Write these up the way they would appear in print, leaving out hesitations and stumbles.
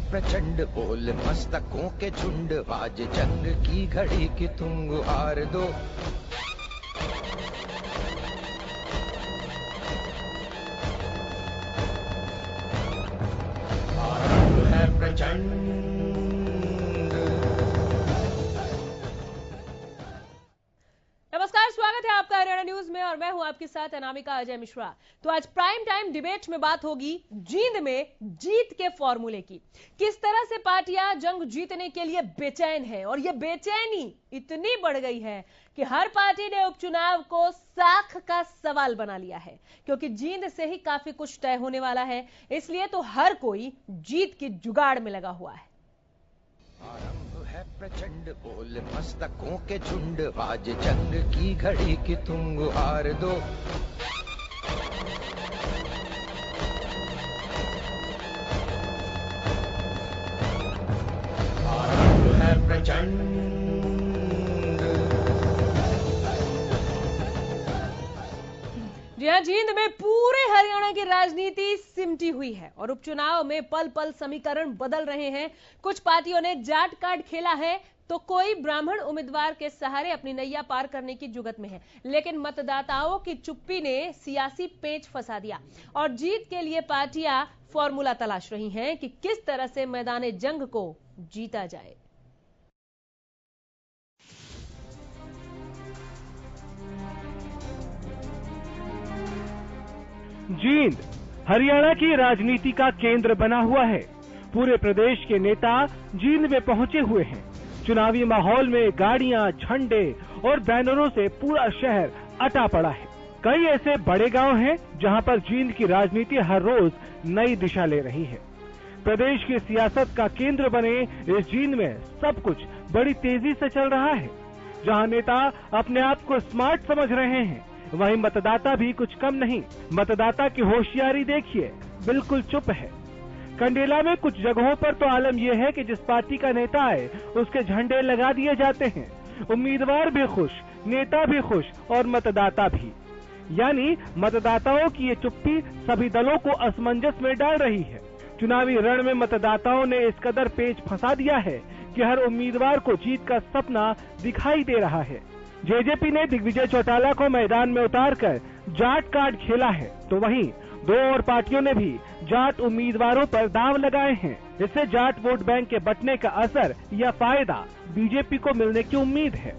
प्रचंड बोल मस्तकों के झुंड, आज जंग की घड़ी की तुम गुहार दो। आरंभ है प्रचंड। नमस्कार, स्वागत है आपका हरियाणा न्यूज में और मैं हूं आपके साथ अनामिका अजय मिश्रा। तो आज प्राइम टाइम डिबेट में बात होगी जींद में जीत के फॉर्मूले की। किस तरह से पार्टियां जंग जीतने के लिए बेचैन है और ये बेचैनी इतनी बढ़ गई है कि हर पार्टी ने उपचुनाव को साख का सवाल बना लिया है, क्योंकि जींद से ही काफी कुछ तय होने वाला है। इसलिए तो हर कोई जीत की जुगाड़ में लगा हुआ है। आरंभ है प्रचंड बोल मस्तकों के झुंड, आज जंग की घड़ी की तुम गुहार दो। आरंभ है प्रचंड। जी हाँ, जींद में पूरे हरियाणा की राजनीति सिमटी हुई है और उपचुनाव में पल पल समीकरण बदल रहे हैं। कुछ पार्टियों ने जाट कार्ड खेला है तो कोई ब्राह्मण उम्मीदवार के सहारे अपनी नैया पार करने की जुगत में है, लेकिन मतदाताओं की चुप्पी ने सियासी पेच फंसा दिया और जीत के लिए पार्टियां फॉर्मूला तलाश रही हैं कि किस तरह से मैदान जंग को जीता जाए। जींद हरियाणा की राजनीति का केंद्र बना हुआ है। पूरे प्रदेश के नेता जींद में पहुंचे हुए हैं। चुनावी माहौल में गाड़ियां, झंडे और बैनरों से पूरा शहर अटा पड़ा है। कई ऐसे बड़े गांव हैं जहां पर जींद की राजनीति हर रोज नई दिशा ले रही है। प्रदेश की सियासत का केंद्र बने इस जींद में सब कुछ बड़ी तेजी से चल रहा है। जहां नेता अपने आप को स्मार्ट समझ रहे हैं, वहीं मतदाता भी कुछ कम नहीं। मतदाता की होशियारी देखिए, बिल्कुल चुप है। कंडेला में कुछ जगहों पर तो आलम यह है कि जिस पार्टी का नेता है उसके झंडे लगा दिए जाते हैं। उम्मीदवार भी खुश, नेता भी खुश और मतदाता भी। यानी मतदाताओं की ये चुप्पी सभी दलों को असमंजस में डाल रही है। चुनावी रण में मतदाताओं ने इस कदर पेच फंसा दिया है कि हर उम्मीदवार को जीत का सपना दिखाई दे रहा है। जेजेपी ने दिग्विजय चौटाला को मैदान में उतारकर जाट कार्ड खेला है, तो वहीं दो और पार्टियों ने भी जाट उम्मीदवारों पर दांव लगाए हैं। इससे जाट वोट बैंक के बंटने का असर या फायदा बीजेपी को मिलने की उम्मीद है।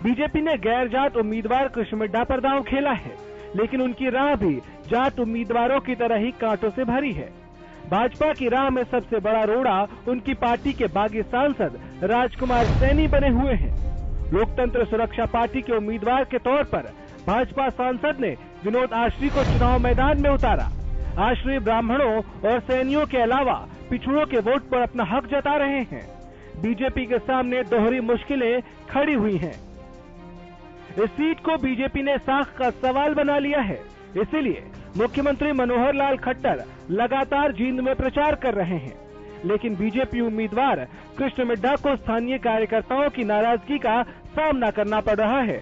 बीजेपी ने गैर जाट उम्मीदवार कृष्ण मिड्ढा पर दांव खेला है, लेकिन उनकी राह भी जाट उम्मीदवारों की तरह ही कांटों से भरी है। भाजपा की राह में सबसे बड़ा रोड़ा उनकी पार्टी के बागी सांसद राजकुमार सैनी बने हुए हैं। लोकतंत्र सुरक्षा पार्टी के उम्मीदवार के तौर पर भाजपा सांसद ने विनोद आश्री को चुनाव मैदान में उतारा। आश्री ब्राह्मणों और सैनियों के अलावा पिछड़ों के वोट पर अपना हक जता रहे हैं। बीजेपी के सामने दोहरी मुश्किलें खड़ी हुई हैं। इस सीट को बीजेपी ने साख का सवाल बना लिया है। इसीलिए मुख्यमंत्री मनोहर लाल खट्टर लगातार जींद में प्रचार कर रहे हैं, लेकिन बीजेपी उम्मीदवार कृष्ण मिड्ढा को स्थानीय कार्यकर्ताओं की नाराजगी का सामना करना पड़ रहा है।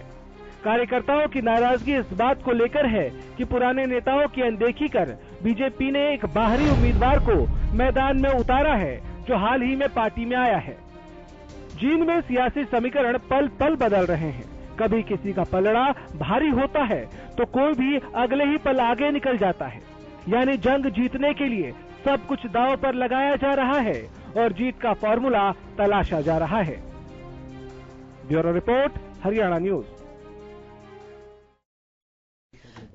कार्यकर्ताओं की नाराजगी इस बात को लेकर है कि पुराने नेताओं की अनदेखी कर बीजेपी ने एक बाहरी उम्मीदवार को मैदान में उतारा है, जो हाल ही में पार्टी में आया है। जींद में सियासी समीकरण पल पल बदल रहे हैं। कभी किसी का पलड़ा भारी होता है तो कोई भी अगले ही पल आगे निकल जाता है। यानी जंग जीतने के लिए सब कुछ दांव पर लगाया जा रहा है और जीत का फॉर्मूला तलाशा जा रहा है। Bureau report, Haryana news.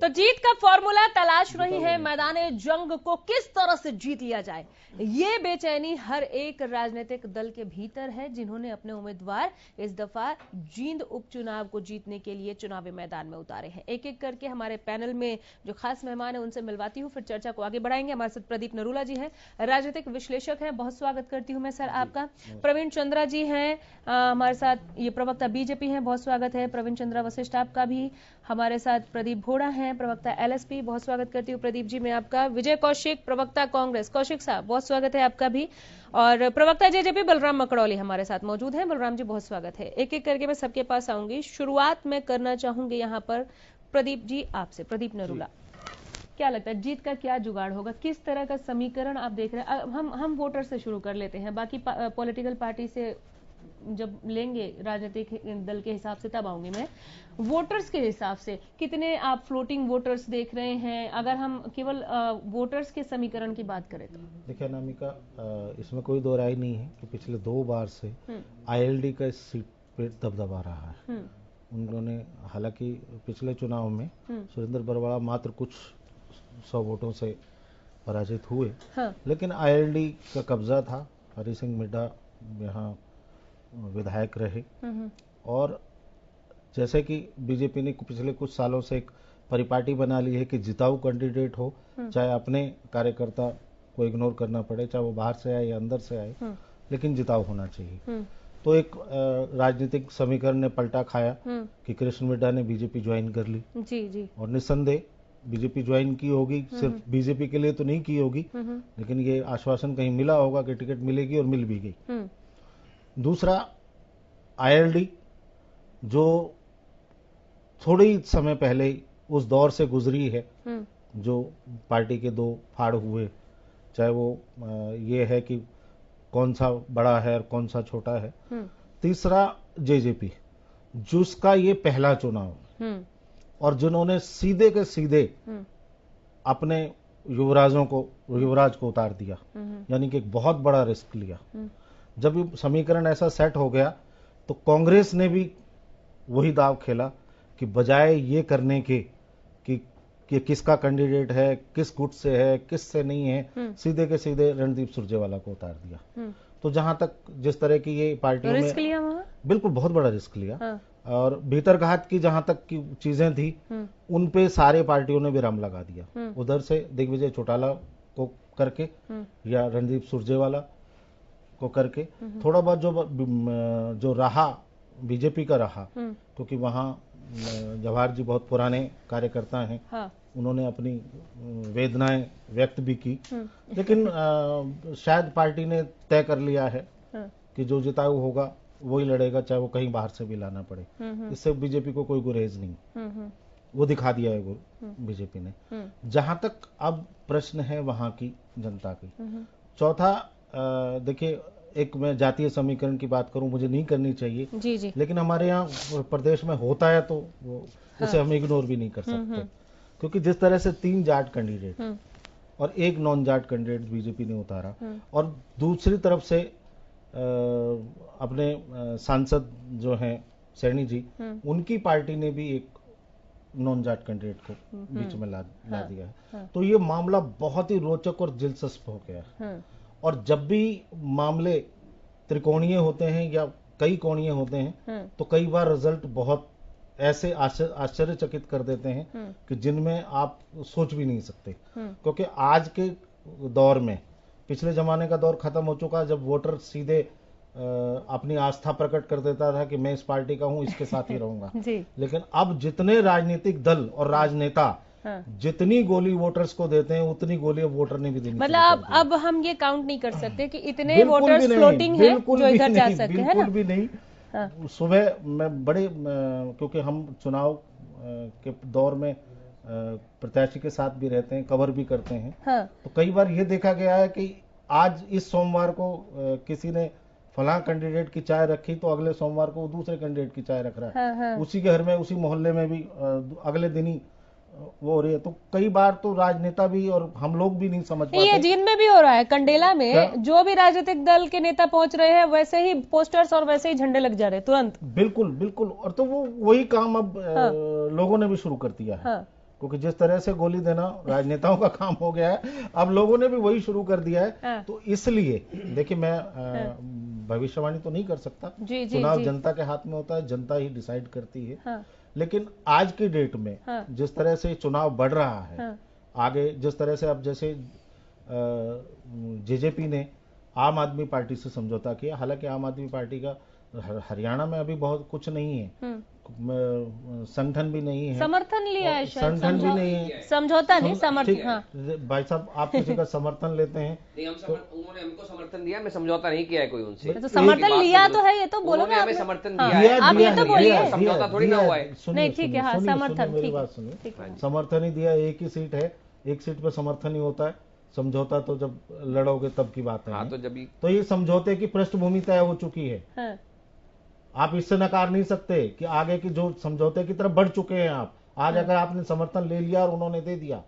तो जीत का फॉर्मूला तलाश रही है। मैदान जंग को किस तरह से जीत लिया जाए, ये बेचैनी हर एक राजनीतिक दल के भीतर है, जिन्होंने अपने उम्मीदवार इस दफा जींद उपचुनाव को जीतने के लिए चुनावी मैदान में उतारे हैं। एक एक करके हमारे पैनल में जो खास मेहमान है उनसे मिलवाती हूँ, फिर चर्चा को आगे बढ़ाएंगे। हमारे साथ प्रदीप नरूला जी हैं, राजनीतिक विश्लेषक हैं, बहुत स्वागत करती हूँ मैं सर आपका। प्रवीण चंद्रा जी हैं हमारे साथ, ये प्रवक्ता बीजेपी हैं, बहुत स्वागत है प्रवीण चंद्रा वशिष्ठ आपका भी। हमारे साथ प्रदीप घोड़ा हैं, प्रवक्ता एलएसपी, बहुत स्वागत करती हूँ प्रदीप जी मैं आपका। विजय कौशिक, प्रवक्ता कांग्रेस, कौशिक साहब बहुत स्वागत है आपका भी। और प्रवक्ता जेजेपी बलराम मकड़ौली हमारे साथ मौजूद हैं। बलराम जी बहुत स्वागत है। एक एक करके मैं सबके पास आऊंगी। शुरुआत में करना चाहूंगी यहाँ पर प्रदीप जी आपसे, प्रदीप नरूला। क्या लगता है जीत का क्या जुगाड़ होगा, किस तरह का समीकरण आप देख रहे हैं? हम वोटर से शुरू कर लेते हैं, बाकी पॉलिटिकल पार्टी से जब लेंगे राजनीतिक दल के हिसाब से तब आऊंगी मैं। वोटर्स के हिसाब से कितने आप फ्लोटिंग वोटर्स देख रहे हैं, अगर हम केवल वोटर्स के समीकरण की बात करें तो? देखिए अनामिका, इसमें कोई दो राय नहीं है कि पिछले 2 बार से आईएलडी का इस सीट पे दबदबा रहा है। उन्होंने हालांकि पिछले चुनाव में सुरेंद्र बरवाड़ा मात्र कुछ 100 वोटों से पराजित हुए, लेकिन आईएलडी का कब्जा था। हरि सिंह मिड्डा यहाँ विधायक रहे और जैसे कि बीजेपी ने पिछले कुछ सालों से एक परिपाटी बना ली है कि जिताऊ कैंडिडेट हो, चाहे अपने कार्यकर्ता को इग्नोर करना पड़े, चाहे वो बाहर से आए या अंदर से आए, लेकिन जिताऊ होना चाहिए। तो एक राजनीतिक समीकरण ने पलटा खाया कि कृष्ण मिड्डा ने बीजेपी ज्वाइन कर ली। जी। और निस्संदेह बीजेपी ज्वाइन की होगी, सिर्फ बीजेपी के लिए तो नहीं की होगी, लेकिन ये आश्वासन कहीं मिला होगा कि टिकट मिलेगी और मिल भी गई। दूसरा, आईएलडी जो थोड़ी समय पहले उस दौर से गुजरी है जो पार्टी के 2 फाड़ हुए, चाहे वो ये है कि कौन सा बड़ा है और कौन सा छोटा है। तीसरा, जेजेपी जिसका ये पहला चुनाव और जिन्होंने सीधे के सीधे अपने युवराज को उतार दिया, यानी कि एक बहुत बड़ा रिस्क लिया। जब ये समीकरण ऐसा सेट हो गया तो कांग्रेस ने भी वही दाव खेला कि बजाय ये करने के कि किसका कैंडिडेट है, किस गुट से है, किस से नहीं है, सीधे के सीधे रणदीप सुरजेवाला को उतार दिया। तो जहां तक जिस तरह की ये पार्टियों में रिस्क लिया वहां, बिल्कुल बहुत बड़ा रिस्क लिया। और भीतरघात की जहां तक की चीजें थी उन पे सारे पार्टियों ने विराम लगा दिया। उधर से दिग्विजय चौटाला को करके या रणदीप सुरजेवाला को करके थोड़ा बहुत जो रहा बीजेपी का रहा, क्योंकि वहां जवाहर जी बहुत पुराने कार्यकर्ता हैं। उन्होंने अपनी वेदनाएं व्यक्त भी की, लेकिन शायद पार्टी ने तय कर लिया है कि जो जिताऊ होगा वही लड़ेगा, चाहे वो कहीं बाहर से भी लाना पड़े। इससे बीजेपी को कोई गुरेज नहीं, वो दिखा दिया है बीजेपी ने। जहां तक अब प्रश्न है वहां की जनता की। चौथा, देखिए, एक मैं जातीय समीकरण की बात करूं, मुझे नहीं करनी चाहिए जी। लेकिन हमारे यहाँ प्रदेश में होता है तो उसे हम इग्नोर भी नहीं कर सकते, क्योंकि जिस तरह से 3 जाट कैंडिडेट और 1 नॉन जाट कैंडिडेट बीजेपी ने उतारा, और दूसरी तरफ से अपने सांसद जो हैं सैनी जी, उनकी पार्टी ने भी एक नॉन जाट कैंडिडेट को बीच में ला दिया है। तो ये मामला बहुत ही रोचक और दिलचस्प हो गया है। और जब भी मामले त्रिकोणीय होते हैं या कई कोणीय होते हैं तो कई बार रिजल्ट बहुत ऐसे आश्चर्यचकित कर देते हैं कि जिनमें आप सोच भी नहीं सकते। क्योंकि आज के दौर में, पिछले जमाने का दौर खत्म हो चुका, जब वोटर सीधे अपनी आस्था प्रकट कर देता था कि मैं इस पार्टी का हूं, इसके साथ ही रहूंगा। लेकिन अब जितने राजनीतिक दल और राजनेता जितनी गोली वोटर्स को देते हैं उतनी गोली अब वोटर ने भी देनी। मतलब अब हम ये काउंट नहीं कर सकते कि इतने वोटर्स फ्लोटिंग हैं जो इधर जा सकते हैं, है ना? बिल्कुल भी नहीं। सुबह मैं क्योंकि हम चुनाव के दौर में प्रत्याशी के साथ भी रहते हैं, कवर भी करते हैं, तो कई बार ये देखा गया है कि आज इस सोमवार को किसी ने फलां कैंडिडेट की चाय रखी तो अगले सोमवार को वो दूसरे कैंडिडेट की चाय रख रहा है। उसी घर में, उसी मोहल्ले में भी अगले दिन ही वो हो रही है। तो कई बार तो राजनेता भी और हम लोग भी नहीं समझ पाते। ये जींद में भी हो रहा है, कंडेला में जो भी राजनीतिक दल के नेता पहुंच रहे हैं वैसे ही पोस्टर्स और वैसे ही झंडे लग जा रहे हैं तुरंत। बिल्कुल। और तो वही काम अब लोगों ने भी शुरू कर दिया है, क्योंकि जिस तरह से गोली देना राजनेताओं का काम हो गया है, अब लोगों ने भी वही शुरू कर दिया है। तो इसलिए देखिए, मैं भविष्यवाणी तो नहीं कर सकता, चुनाव जनता के हाथ में होता है, जनता ही डिसाइड करती है। लेकिन आज की डेट में जिस तरह से चुनाव बढ़ रहा है, आगे जिस तरह से अब जैसे जेजेपी ने आम आदमी पार्टी से समझौता किया, हालांकि आम आदमी पार्टी का हरियाणा में अभी बहुत कुछ नहीं है, संगठन भी नहीं है, समर्थन लिया है, संगठन भी नहीं है, समझौता नहीं, समर्थन। भाई साहब, आप किसी का समर्थन लेते हैं? उन्होंने हमको समर्थन दिया, मैं समझौता नहीं किया है कोई उनसे। तो समर्थन लिया तो है, ये तो बोलो ना, हमें समर्थन दिया, आप ये तो बोलिए, समझौता थोड़ी ना हुआ है। नहीं, ठीक है, हाँ, समर्थन, मेरी बात सुनिए, समर्थन ही दिया। एक ही सीट है एक सीट पर समर्थन ही होता है, समझौता तो जब लड़ोगे तब की बात है। हाँ, तो जब तो ये समझौते की पृष्ठभूमि तय हो चुकी है। हाँ। आप इससे नकार नहीं सकते कि आगे की जो समझौते की तरफ बढ़ चुके हैं आप। आज अगर आपने समर्थन ले लिया और उन्होंने दे दिया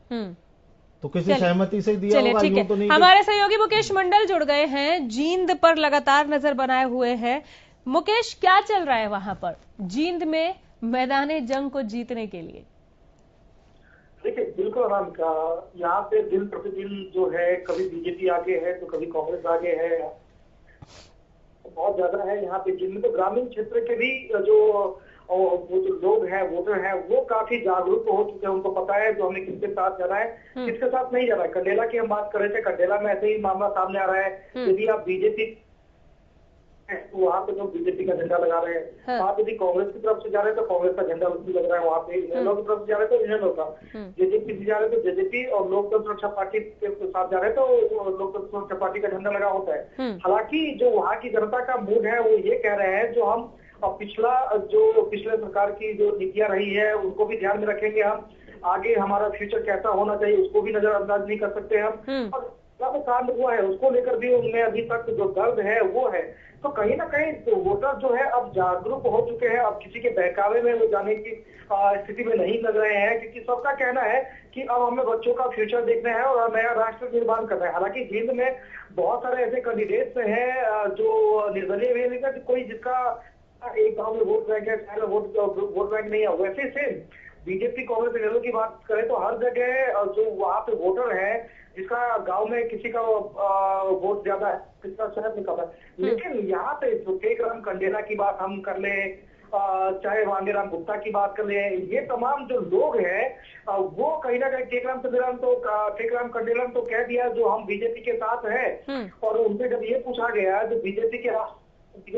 तो किसी सहमति से दिया चलिए होगा, ठीक यूं है। तो नहीं। हमारे सहयोगी मुकेश मंडल जुड़ गए हैं, जींद पर लगातार नजर बनाए हुए हैं। मुकेश, क्या चल रहा है वहां पर जींद में मैदाने जंग को जीतने के लिए? देखिए, बिल्कुल आराम का यहाँ पे दिन प्रतिदिन जो है, कभी बीजेपी आगे है तो कभी कांग्रेस आगे है, बहुत ज्यादा है यहाँ पे। जिनमें तो ग्रामीण क्षेत्र के भी वो जो लोग हैं, वोटर हैं, वो काफी जागरूक हो चुके हैं। उनको पता है जो हमें किसके साथ जाना है, किसके साथ नहीं जाना है। कंडेला की हम बात कर रहे थे, कंडेला में ऐसे ही मामला सामने आ रहा है। यदि आप बीजेपी तो वहाँ पे तो बीजेपी का झंडा लगा रहे हैं, आप यदि कांग्रेस की तरफ से जा रहे हैं तो कांग्रेस का झंडा लग रहा है वहाँ पे, इनेलो की तरफ से जा रहे हैं तो इनेलो का, जेजेपी से जा रहे हैं तो जेजेपी, और लोकतंत्र सुरक्षा पार्टी के साथ जा रहे हैं तो लोकतंत्र सुरक्षा पार्टी का झंडा लगा होता है। हालांकि जो वहाँ की जनता का मूड है वो ये कह रहे हैं, जो हम पिछले सरकार की जो नीतियां रही है उनको भी ध्यान में रखेंगे, हम आगे हमारा फ्यूचर कैसा होना चाहिए उसको भी नजरअंदाज नहीं कर सकते हम, और कांड हुआ है उसको लेकर भी उनमें अभी तक जो दर्द है वो है। तो कहीं ना कहीं तो वोटर जो है अब जागरूक हो चुके हैं, अब किसी के बहकावे में वो जाने की स्थिति में नहीं लग रहे हैं, क्योंकि सबका कहना है कि अब हमें बच्चों का फ्यूचर देखना है और नया राष्ट्र निर्माण करना है। हालांकि जींद में बहुत सारे ऐसे कैंडिडेट्स हैं जो निर्दलीय भी है, कोई जिसका एक गांव में वोट बैंक है, शहर में वोट बैंक नहीं है। वैसे सेम बीजेपी कांग्रेस इनेलो की बात करें तो हर जगह जो वहाँ पे वोटर है, जिसका गांव में किसी का वोट ज्यादा है, किसका शहर में कम है। लेकिन यहाँ पे जो टेकराम कंडेला की बात हम कर ले, चाहे मांगेराम गुप्ता की बात कर ले, ये तमाम जो लोग हैं वो कहीं ना कहीं टेकराम कंडेला तो कह दिया जो हम बीजेपी के साथ हैं, और उनसे जब ये पूछा गया जो बीजेपी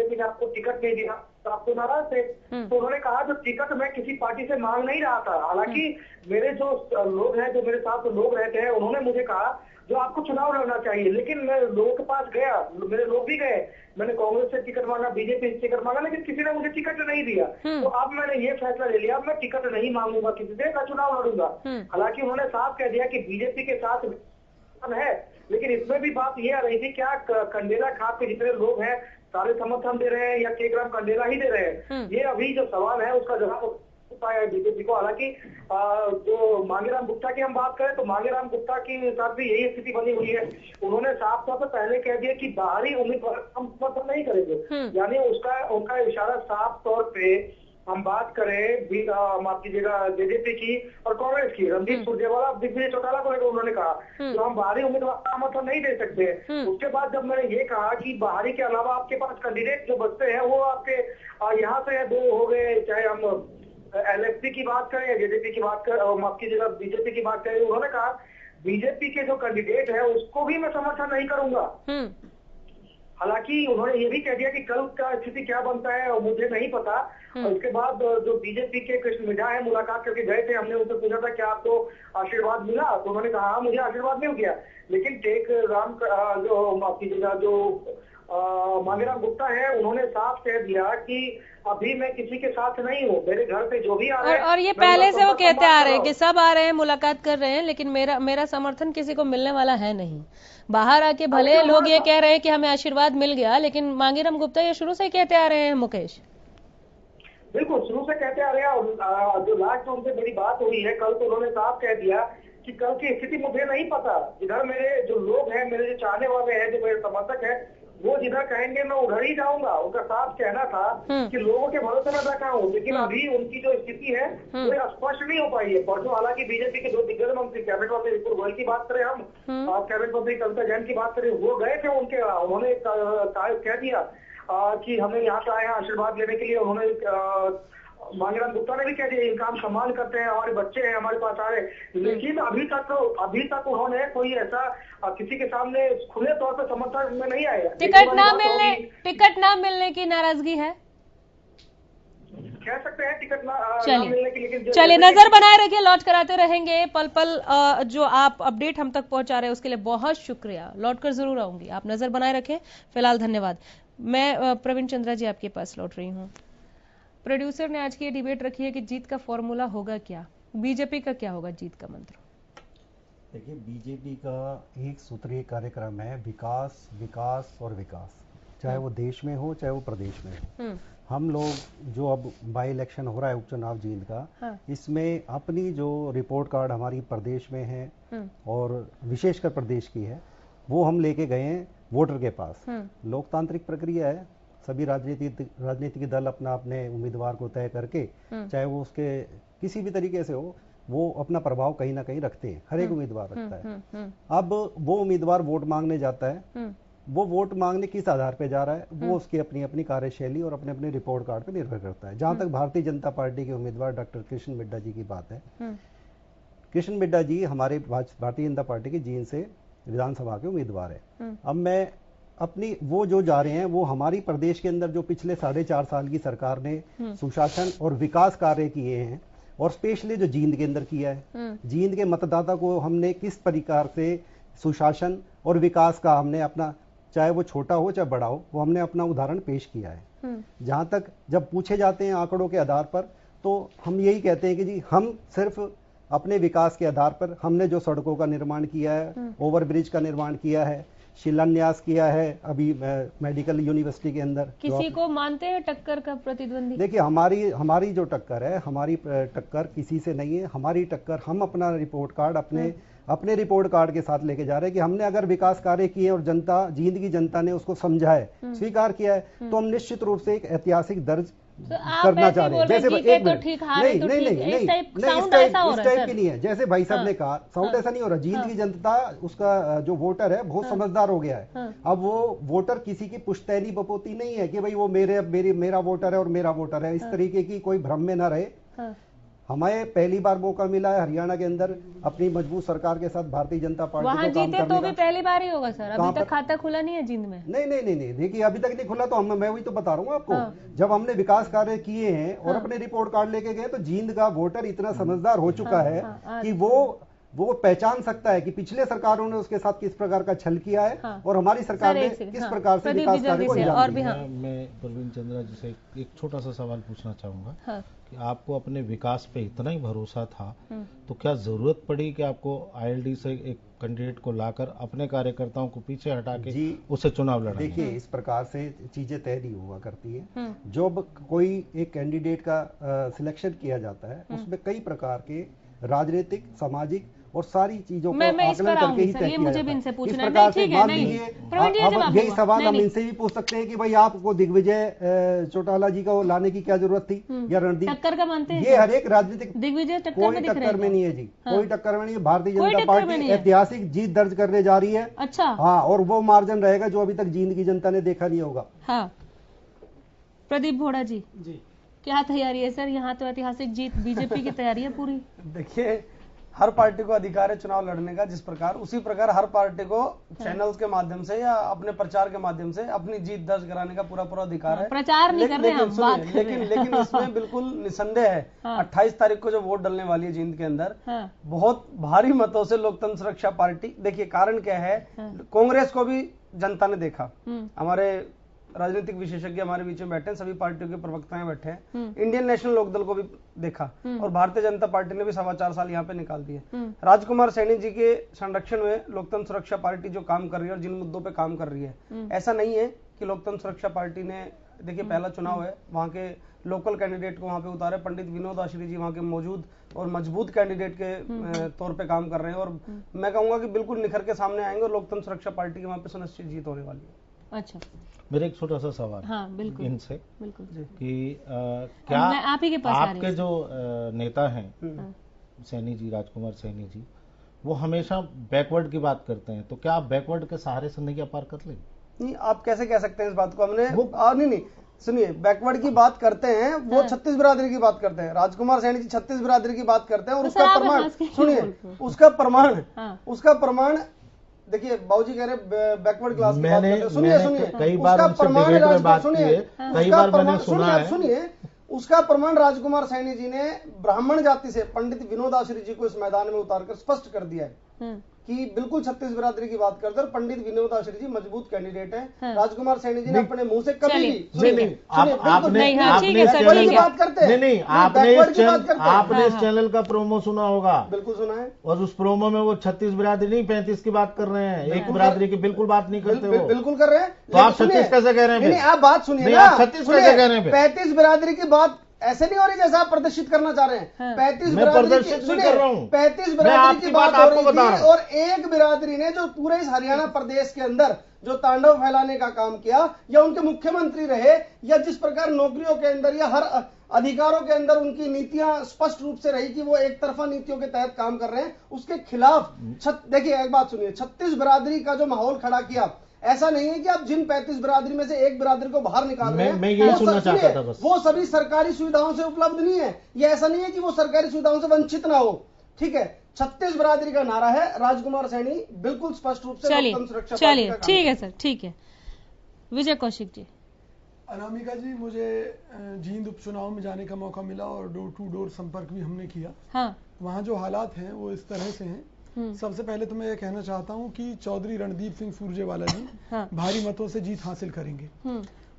ने आपको टिकट नहीं दिया तो आप तो नाराज थे, तो उन्होंने कहा जो टिकट मैं किसी पार्टी से मांग नहीं रहा था। हालांकि मेरे जो लोग हैं, जो मेरे साथ लोग रहते हैं, उन्होंने मुझे कहा जो आपको चुनाव लड़ना चाहिए, लेकिन मैं लोगों के पास गया, मेरे लोग भी गए, मैंने कांग्रेस से टिकट मांगा, बीजेपी से टिकट मांगा, लेकिन किसी ने मुझे टिकट नहीं दिया। तो अब मैंने ये फैसला ले लिया, मैं टिकट नहीं मांगूंगा किसी से, मैं चुनाव लड़ूंगा। हालांकि उन्होंने साफ कह दिया कि बीजेपी के साथ है, लेकिन इसमें भी बात ये आ रही थी क्या कंडेला खाप के जितने लोग हैं सारे समर्थन दे रहे हैं या टेकराम कंडेला ही दे रहे हैं, ये अभी जो सवाल है उसका जवाब पाया बीजेपी को। हालांकि जो मांगेराम गुप्ता की हम बात करें तो मांगेराम गुप्ता के साथ भी यही स्थिति बनी हुई है। उन्होंने साफ तौर पर पहले कह दिया कि बाहरी उम्मीदवार हम समर्थन नहीं करेंगे, यानी उनका इशारा साफ तौर पे हम बात करें माफ कीजिएगा जेजेपी की और कांग्रेस की, रणदीप सुरजेवाला, दिग्विजय चौटाला को लेकर उन्होंने कहा तो हम बाहरी उम्मीदवार का समर्थन नहीं दे सकते। उसके बाद जब मैंने ये कहा कि बाहरी के अलावा आपके पास कैंडिडेट जो बचते हैं वो आपके यहाँ से दो हो गए, चाहे हम एलएफपी की बात करें या जेजेपी की बात करें, माफ कीजिएगा बीजेपी की बात करें, उन्होंने कहा बीजेपी के जो कैंडिडेट है उसको भी मैं समर्थन नहीं करूंगा। हालांकि उन्होंने ये भी कह दिया कि कल का स्थिति क्या बनता है और मुझे नहीं पता। और उसके बाद जो बीजेपी के कृष्ण मिढ़ा है मुलाकात करके गए थे, हमने उनसे पूछा था क्या आपको आशीर्वाद मिला, तो उन्होंने कहा हाँ मुझे आशीर्वाद मिल गया। लेकिन टेकराम जो माफ कीजिएगा जो मांगेराम गुप्ता है उन्होंने साफ कह दिया कि अभी मैं किसी के साथ नहीं हूँ, मेरे घर पे जो भी आ रहे हैं और ये पहले से वो कहते आ रहे हैं कि सब आ रहे हैं, मुलाकात कर रहे हैं, लेकिन मेरा समर्थन किसी को मिलने वाला है नहीं। बाहर आके भले लोग ये कह रहे हैं कि हमें आशीर्वाद मिल गया, लेकिन मांगेराम गुप्ता ये शुरू से कहते आ रहे हैं। मुकेश बिल्कुल शुरू से कहते आ रहे हैं, और जो लास्ट में उनसे मेरी बात हुई है कल, तो उन्होंने साफ कह दिया कि कल की स्थिति मुझे नहीं पता, इधर मेरे जो लोग हैं, मेरे जो चाहने वाले हैं, जो मेरे समर्थक हैं, वो जिधर कहेंगे मैं उधर ही जाऊंगा। उनका साफ कहना था कि लोगों के भरोसे में बैठा हूँ, लेकिन अभी उनकी जो स्थिति है वो स्पष्ट नहीं हो पाई है। परसों हालांकि बीजेपी के दो दिग्गज मंत्री, कैबिनेट मंत्री विपुल गोयल की बात करें हम, कैबिनेट मंत्री कविता जैन की बात करें, वो गए थे उनके, उन्होंने कह दिया कि हमें यहाँ से आए हैं आशीर्वाद लेने के लिए। उन्होंने मांगेराम गुप्ता ने भी कह दिया इनका हम सम्मान करते हैं, हमारे बच्चे हैं हमारे पास आ रहे, लेकिन अभी तक उन्होंने कोई ऐसा किसी के सामने खुले तौर पर समर्थन में नहीं आया। टिकट ना मिलने की नाराजगी है, कह सकते हैं टिकट ना मिलने की, लेकिन चलिए नजर बनाए रखिए, लौट कर आते रहेंगे पल पल। जो आप अपडेट हम तक पहुंचा रहे हैं उसके लिए बहुत शुक्रिया, लौट कर जरूर आऊंगी, आप नजर बनाए रखें। फिलहाल धन्यवाद। मैं प्रवीण चंद्रा जी आपके पास लौट रही हूँ। प्रोड्यूसर ने आज की ये डिबेट रखी है कि जीत का फॉर्मूला होगा क्या, बीजेपी का क्या होगा जीत का मंत्र। देखिए, बीजेपी का एक सूत्रीय कार्यक्रम है विकास, विकास और विकास, चाहे वो देश में हो चाहे वो प्रदेश में हो। हम लोग जो अब बाई इलेक्शन हो रहा है उपचुनाव जींद का, इसमें अपनी जो रिपोर्ट कार्ड हमारी प्रदेश में है और विशेषकर प्रदेश की है, वो हम लेके गए हैं वोटर के पास। लोकतांत्रिक प्रक्रिया है, सभी राजनीतिक दल अपना अपने उम्मीदवार को तय करके, चाहे वो उसके किसी भी तरीके से हो, वो अपना प्रभाव कहीं ना कहीं रखते हैं, हर एक उम्मीदवार रखता है। अब वो उम्मीदवार वोट मांगने जाता है, वो वोट मांगने किस आधार पे जा रहा है, वो उसकी अपनी अपनी कार्यशैली और अपने अपने रिपोर्ट कार्ड पे निर्भर करता है। जहां तक भारतीय जनता पार्टी के उम्मीदवार डॉक्टर कृष्ण मिड्ढा जी की बात है, कृष्ण मिड्ढा जी हमारे भारतीय जनता पार्टी के जींद से विधानसभा के उम्मीदवार है। अब मैं अपनी वो जो जा रहे हैं, वो हमारी प्रदेश के अंदर जो पिछले 4.5 साल की सरकार ने सुशासन और विकास कार्य किए हैं, और स्पेशली जो जींद के अंदर किया है, जींद के मतदाता को हमने किस प्रकार से सुशासन और विकास का हमने अपना, चाहे वो छोटा हो चाहे बड़ा हो, वो हमने अपना उदाहरण पेश किया है। जहां तक जब पूछे जाते हैं आंकड़ों के आधार पर, तो हम यही कहते हैं कि जी हम सिर्फ अपने विकास के आधार पर हमने जो सड़कों का निर्माण किया है, ओवरब्रिज का निर्माण किया है, शिलान्यास किया है अभी मेडिकल यूनिवर्सिटी के अंदर। किसी को मानते हैं टक्कर का प्रतिद्वंदी? देखिए, हमारी जो टक्कर है, हमारी टक्कर किसी से नहीं है। हमारी टक्कर, हम अपना रिपोर्ट कार्ड अपने रिपोर्ट कार्ड के साथ लेके जा रहे हैं कि हमने अगर विकास कार्य किए और जनता, जींद की जनता ने उसको समझा है, स्वीकार किया है, तो हम निश्चित रूप से एक ऐतिहासिक दर्ज करना चाह रहे हैं। जैसे एक मिनट, नहीं, इस टाइप की नहीं है। जैसे भाई साहब ने कहा, साउंड ऐसा नहीं हो रहा। जींद की जनता, उसका जो वोटर है बहुत समझदार हो गया है। अब वो वोटर किसी की पुश्तैनी बपोती नहीं है कि भाई वो मेरा वोटर है और मेरा वोटर है, इस तरीके की कोई भ्रम में ना रहे। हमें पहली बार मौका मिला है हरियाणा के अंदर अपनी मजबूत सरकार के साथ भारतीय जनता पार्टी वहाँ को काम जीते करने तो का। भी पहली बार ही होगा सर, अभी तक खाता खुला नहीं है जींद में। नहीं, देखिए अभी तक नहीं खुला, तो मैं वही तो बता रहा हूँ आपको। जब हमने विकास कार्य किए हैं और अपने रिपोर्ट कार्ड लेके गए, तो जींद का वोटर इतना समझदार हो चुका है कि वो पहचान सकता है कि पिछले सरकारों ने उसके साथ किस प्रकार का छल किया है और हमारी सरकार ने किस प्रकार से विकास कार्य को अंजाम दिया। मैं प्रवीण चंद्रा जी से एक छोटा सा सवाल पूछना चाहूंगा कि आपको अपने विकास पे इतना ही भरोसा था, तो क्या जरूरत पड़ी कि आपको आईएलडी से एक कैंडिडेट को लाकर अपने कार्यकर्ताओं को पीछे हटा के उसे चुनाव लड़ाना? देखिए, इस प्रकार से चीजें तय नहीं हुआ करती है। जब कोई एक कैंडिडेट का सिलेक्शन किया जाता है, उसमें कई प्रकार के राजनीतिक, सामाजिक और सारी चीजों को आकलन करके ही तय किया मुझे भी इनसे पूछना है। इस प्रकार से मान लीजिए, अब यही सवाल हम इनसे भी पूछ सकते हैं कि भाई आपको दिग्विजय चौटाला जी को लाने की क्या जरूरत थी, या रणदीप टक्कर का मानते हैं? ये हर एक राजनीतिक, दिग्विजय कोई टक्कर में नहीं है जी, कोई टक्कर में नहीं है। भारतीय जनता पार्टी ऐतिहासिक जीत दर्ज करने जा रही है। अच्छा, हाँ, और वो मार्जिन रहेगा जो अभी तक जींद की जनता ने देखा नहीं होगा। हाँ, प्रदीप भोड़ा जी, क्या तैयारी है सर? यहाँ तो ऐतिहासिक जीत बीजेपी की तैयारी है पूरी। देखिए, हर पार्टी को अधिकार है चुनाव लड़ने का, जिस प्रकार उसी प्रकार हर पार्टी को चैनल्स के माध्यम से या अपने प्रचार के माध्यम से अपनी जीत दर्ज कराने का पूरा अधिकार है। प्रचार नहीं कर रहे हैं, बात कर रहे हैं। लेकिन इसमें बिल्कुल निसंदेह है 28 तारीख को जो वोट डलने वाली है जींद के अंदर, बहुत भारी मतों से लोकतंत्र सुरक्षा पार्टी, देखिए कारण क्या है, कांग्रेस को भी जनता ने देखा, हमारे राजनीतिक विशेषज्ञ हमारे बीच में बैठे हैं, सभी पार्टियों के प्रवक्ताएं बैठे हैं, इंडियन नेशनल लोकदल को भी देखा, और भारतीय जनता पार्टी ने भी 4.25 साल यहाँ पे निकाल दिए। राजकुमार सैनी जी के संरक्षण में लोकतंत्र सुरक्षा पार्टी जो काम कर रही है और जिन मुद्दों पे काम कर रही है, ऐसा नहीं है कि लोकतंत्र सुरक्षा पार्टी ने, देखिए पहला चुनाव है, वहां के लोकल कैंडिडेट को वहां पे उतारे, पंडित विनोद आश्री जी वहां के मौजूद और मजबूत कैंडिडेट के तौर पे काम कर रहे हैं, और मैं कहूंगा कि बिल्कुल निखर के सामने आएंगे और लोकतंत्र सुरक्षा पार्टी की वहां पे सुनिश्चित जीत होने वाली है। अच्छा, मेरा एक छोटा सा सवाल बिल्कुल इनसे बिल्कुल कि क्या आप ही के पास आपके जो नेता हैं सैनी जी, राजकुमार सैनी जी, वो हमेशा बैकवर्ड की बात करते हैं, तो क्या आप बैकवर्ड के सहारे से नहीं पार कर लेंगे? नहीं, आप कैसे कह सकते हैं इस बात को? हमने नहीं, सुनिए, बैकवर्ड की बात करते हैं, वो 36 बिरादरी की बात करते हैं, राजकुमार सैनी जी 36 बिरादरी की बात करते हैं, और उसका प्रमाण सुनिए, उसका प्रमाण देखिए, बाबूजी कह रहे बैकवर्ड क्लास की बात करते हैं। सुनिए, कई बार उनसे डिबेट में बात की है, कई बार मैंने सुना है। सुनिए, उसका प्रमाण राजकुमार सैनी जी ने ब्राह्मण जाति से पंडित विनोद आश्री जी को इस मैदान में उतारकर स्पष्ट कर दिया है। कि बिल्कुल छत्तीस बिरादरी की बात करते हैं और पंडित विनोद आश्री जी मजबूत कैंडिडेट हैं। राजकुमार सैनी जी ने अपने मुंह से कभी भी आपने इस चैनल का प्रोमो सुना होगा। बिल्कुल सुना है। और उस प्रोमो में वो 36 बिरादरी नहीं 35 की बात कर रहे हैं, एक बिरादरी की बिल्कुल बात नहीं करते। बिल्कुल कर रहे हैं। तो आप 36 कैसे कह रहे हैं? आप बात सुनिए ना, 36 कैसे कह रहे हैं? 35 बिरादरी की बात ऐसे नहीं हो रही जैसा आप प्रदर्शित करना चाह रहे हैं। 35 प्रदर्शित कर रहा हूँ, 35 बिरादरी की बात हो रही थी और एक बिरादरी ने जो पूरे इस हरियाणा प्रदेश के अंदर जो तांडव फैलाने का काम किया, या उनके मुख्यमंत्री रहे, या जिस प्रकार नौकरियों के अंदर या हर अधिकारों के अंदर उनकी नीतियां स्पष्ट रूप से रही कि वो एक तरफा नीतियों के तहत काम कर रहे हैं, उसके खिलाफ देखिए एक बात सुनिए, 36 बिरादरी का जो माहौल खड़ा किया, ऐसा नहीं है कि आप जिन 35 बिरादरी में से एक बिरादरी को बाहर निकाल रहे हैं, मैं यही सुनना चाहता था बस। वो सभी सरकारी सुविधाओं से उपलब्ध नहीं है। ये ऐसा नहीं है कि वो सरकारी सुविधाओं से वंचित ना हो, ठीक है। 36 बिरादरी का नारा है, राजकुमार सैनी बिल्कुल स्पष्ट रूप से लोकतंत्र सुरक्षा। चलिए ठीक है सर, ठीक है। विजय कौशिक जी। अनामिका जी, मुझे जींद उपचुनाव में जाने का मौका मिला और डोर टू डोर संपर्क भी हमने किया। हाँ। वहाँ जो हालात हैं वो इस तरह से हैं। सबसे पहले तो मैं ये कहना चाहता हूँ कि चौधरी रणदीप सिंह सुरजेवाला जी भारी मतों से जीत हासिल करेंगे।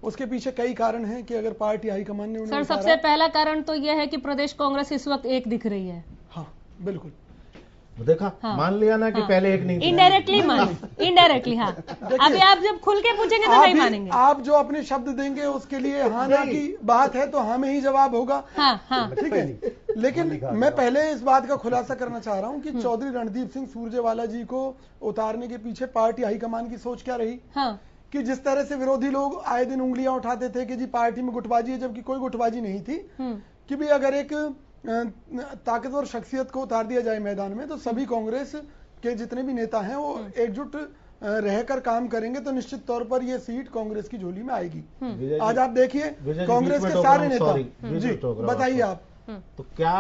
उसके पीछे कई कारण हैं कि अगर पार्टी हाईकमान ने सर, सबसे पहला कारण तो यह है कि प्रदेश कांग्रेस इस वक्त एक दिख रही है। हाँ बिल्कुल, देखा। हाँ। मान लिया ना कि पहले एक नहीं, इनडायरेक्टली इनडायरेक्टली। हाँ, अभी आप जब खुल के पूछेंगे तो नहीं मानेंगे। आप जो अपने शब्द देंगे उसके लिए हाँ ना की बात है तो हाँ में ही जवाब होगा। हाँ, ठीक है। लेकिन मैं पहले इस बात का खुलासा करना चाह रहा हूँ कि चौधरी रणदीप सिंह सुरजेवाला जी को उतारने के पीछे पार्टी हाईकमान की सोच क्या रही। कि जिस तरह से विरोधी लोग आए दिन उंगलियां उठाते थे कि जी पार्टी में गुटबाजी है, जबकि कोई गुटबाजी नहीं थी। कि भी अगर एक ताकतवर शख्सियत को उतार दिया जाए मैदान में तो सभी कांग्रेस के जितने भी नेता हैं वो एकजुट रहकर काम करेंगे तो निश्चित तौर पर ये सीट कांग्रेस की झोली में आएगी। आज आप देखिए कांग्रेस के सारे नेता जी, बताइए आप। तो क्या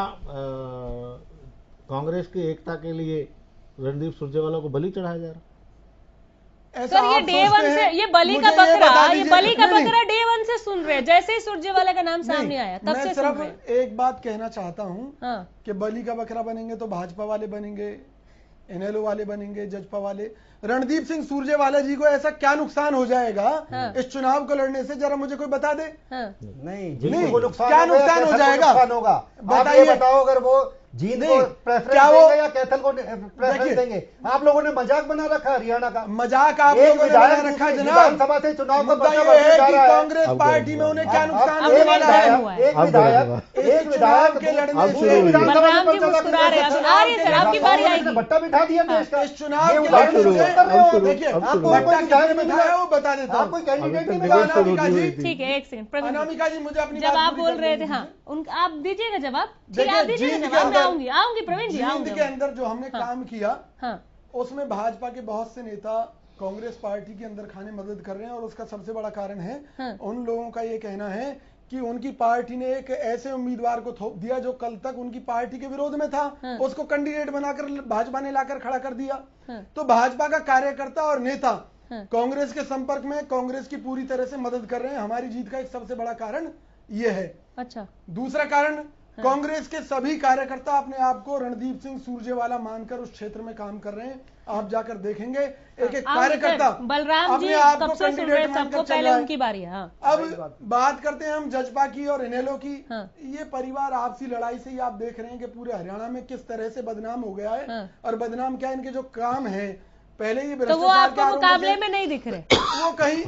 कांग्रेस की एकता के लिए रणदीप सुरजेवाला को बलि चढ़ाया जा रहा? सर, ये डे वन से ये बलि का बकरा डे वन से सुन रहे हैं। जैसे ही सुरजेवाला का नाम सामने आया तब से सुन रहे हैं। एक बात कहना चाहता हूँ कि बलि का बकरा बनेंगे तो भाजपा वाले बनेंगे, एनएलओ वाले बनेंगे, जजपा वाले। रणदीप सिंह सुरजेवाला जी को ऐसा क्या नुकसान हो जाएगा इस चुनाव को लड़ने से, जरा मुझे कोई बता दे। नहीं, क्या नुकसान हो जाएगा बताइए। बताओ, अगर वो जींद को प्रेफरेंस देंगे या कैथल को प्रेफरेंस देंगे? आप लोगों ने मजाक बना रखा हरियाणा का। मजाक आप लोगों ने बना रखा जनाब। विधानसभा से चुनाव का कांग्रेस पार्टी में उन्हें क्या नुकसान होने वाला है? एक विधायक के लड़ने से आपकी बारी आएगी। बट्टा बिठा दिया देश का। इस चुनाव के लड़ने देखिए वो बता देता हूँ। कोई कैंडिडेट नहीं मिला। अनामिका जी, ठीक है, एक सेकंड। अनामिका जी, मुझे अपनी जब आप बोल रहे थे, हाँ, आप दीजिएगा जवाब। आप दीजिएगा जवाब, आऊंगी प्रवीण जी। जींद के अंदर जो हमने काम किया उसमें भाजपा के बहुत से नेता कांग्रेस पार्टी के अंदर खाने मदद कर रहे हैं और उसका सबसे बड़ा कारण है उन लोगों का ये कहना है कि उनकी पार्टी ने एक ऐसे उम्मीदवार को थोप दिया जो कल तक उनकी पार्टी के विरोध में था, उसको कैंडिडेट बनाकर भाजपा ने लाकर खड़ा कर दिया। तो भाजपा का कार्यकर्ता और नेता कांग्रेस के संपर्क में कांग्रेस की पूरी तरह से मदद कर रहे हैं। हमारी जीत का एक सबसे बड़ा कारण ये है। अच्छा, दूसरा कारण कांग्रेस के सभी कार्यकर्ता अपने आप को रणदीप सिंह सुरजेवाला मानकर उस क्षेत्र में काम कर रहे हैं। आप जाकर देखेंगे एक एक कार्यकर्ता बलराम जी कब से सुन रहे, सबको पहले उनकी बारी है। अब बात करते हैं हम जजपा की और एनएलओ की। ये परिवार आपसी लड़ाई से ही आप देख रहे हैं कि पूरे हरियाणा में किस तरह से बदनाम हो गया है। और बदनाम क्या, इनके जो काम है पहले ही तो वो आपको मुकाबले में नहीं दिख रहे, वो कहीं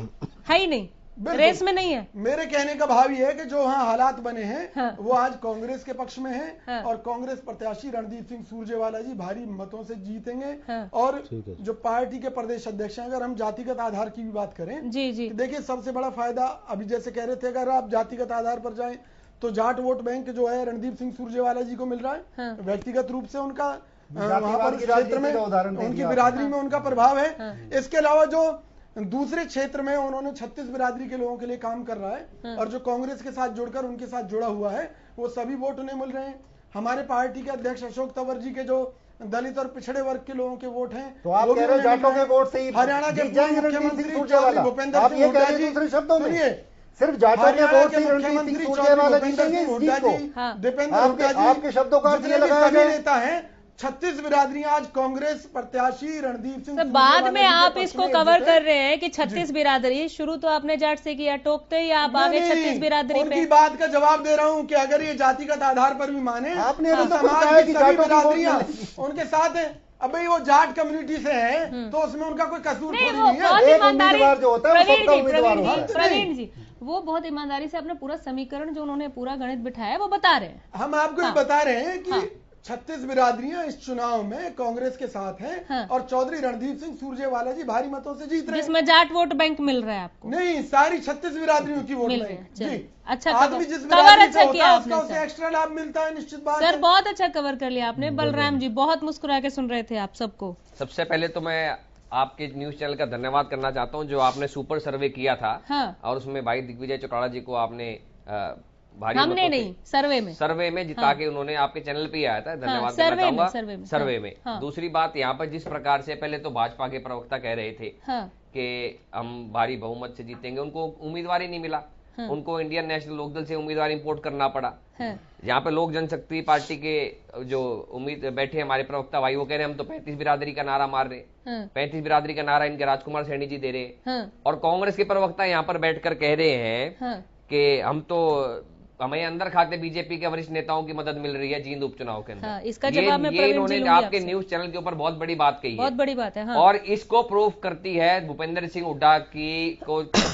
है ही नहीं, रेस में नहीं है। मेरे कहने का भाव ये है कि जो हाँ हालात बने हैं वो आज कांग्रेस के पक्ष में है और कांग्रेस प्रत्याशी रणदीप सिंह सुरजेवाला जी भारी मतों से जीतेंगे। और जो पार्टी के प्रदेश अध्यक्ष हैं, अगर हम जातिगत आधार की भी बात करें जी, देखिए सबसे बड़ा फायदा अभी जैसे कह रहे थे, अगर आप जातिगत आधार पर जाएं तो जाट वोट बैंक जो है रणदीप सिंह सुरजेवाला जी को मिल रहा है। व्यक्तिगत रूप से उनका वहां पर क्षेत्र में उनकी बिरादरी में उनका प्रभाव है। इसके अलावा जो दूसरे क्षेत्र में उन्होंने 36 बिरादरी के लोगों के लिए काम कर रहा है और जो कांग्रेस के साथ जुड़कर उनके साथ जुड़ा हुआ है वो सभी वोट उन्हें मिल रहे हैं। हमारे पार्टी के अध्यक्ष अशोक तंवर जी के जो दलित और पिछड़े वर्ग के लोगों के वोट हैं, तो आप कह रहे हो जाटों के वोट से हरियाणा के मुख्यमंत्री भूपेंद्र सिंह हुड्डा जी, सुनिए, सिर्फ जाटों के वोट से रणदीप सिंह सुरजेवाला जीतेंगे इस जीत को। दीपेंद्र हुड्डा जी, आपके शब्दों का सभी नेता हैं 36 बिरादरियां आज कांग्रेस प्रत्याशी रणदीप सिंह तो बाद में आप इसको कवर कर रहे हैं कि 36 बिरादरी, शुरू तो आपने जाट से किया, टोकते ही आप आगे 36 बिरादरी पे। उनकी बात का जवाब दे रहा हूं कि अगर ये जातिगत आधार पर भी माने, आपने तो समाज की सभी बिरादरियां उनके साथ है। अब भाई वो जाट कम्युनिटी से है तो उसमें उनका कोई कसूर थोड़ी नहीं है। एक उम्मीदवार जो होता है वो सबका उम्मीदवार होता है। प्रवीण जी, वो बहुत ईमानदारी से अपना पूरा समीकरण जो उन्होंने पूरा गणित बिठाया है वो बता रहे हैं। हम आपको ये बता रहे हैं कि 36 बिरादरियां इस चुनाव में कांग्रेस के साथ हैं और चौधरी रणदीप सिंह सुरजेवाला जी भारी मतों से जीत रहे हैं, जिसमें जाट वोट बैंक मिल रहा है आपको। नहीं, सारी 36 बिरादरियों की वोट बैंक जी। अच्छा, आदमी जिस कवर बिरादरी से अच्छा होता किया है आपने उसका उसे एक्स्ट्रा लाभ मिलता है, निश्चित बात सर। है। बहुत अच्छा कवर कर लिया आपने। बलराम जी बहुत मुस्कुरा के सुन रहे थे आप सबको। सबसे पहले तो मैं आपके न्यूज चैनल का धन्यवाद करना चाहता हूं, जो आपने सुपर सर्वे किया था। और उसमें भाई दिग्विजय चौटाला जी को आपने भारी हमने नहीं, सर्वे में जिता के उन्होंने आपके चैनल पे ही आया था, धन्यवाद करना चाहूंगा। सर्वे में दूसरी बात, यहाँ पर जिस प्रकार से पहले तो भाजपा के प्रवक्ता कह रहे थे कि हम भारी बहुमत से जीतेंगे, उनको उम्मीदवार ही नहीं मिला। उनको इंडियन नेशनल लोकदल से उम्मीदवार इंपोर्ट करना पड़ा। यहाँ पे लोक जनशक्ति पार्टी के जो उम्मीद बैठे हमारे प्रवक्ता भाई, वो कह रहे हैं हम तो 35 बिरादरी का नारा मार रहे। 35 बिरादरी का नारा इनके राजकुमार सैनी जी दे रहे। और कांग्रेस के प्रवक्ता यहाँ पर बैठकर कह रहे हैं कि हमें अंदर खाते बीजेपी के वरिष्ठ नेताओं की मदद मिल रही है जींद उपचुनाव के अंदर। इसका जवाब मैं ये इन्होंने आपके न्यूज चैनल के ऊपर बहुत बड़ी बात कही है। बहुत बड़ी बात है। और इसको प्रूव करती है भूपेंद्र सिंह हुड्डा की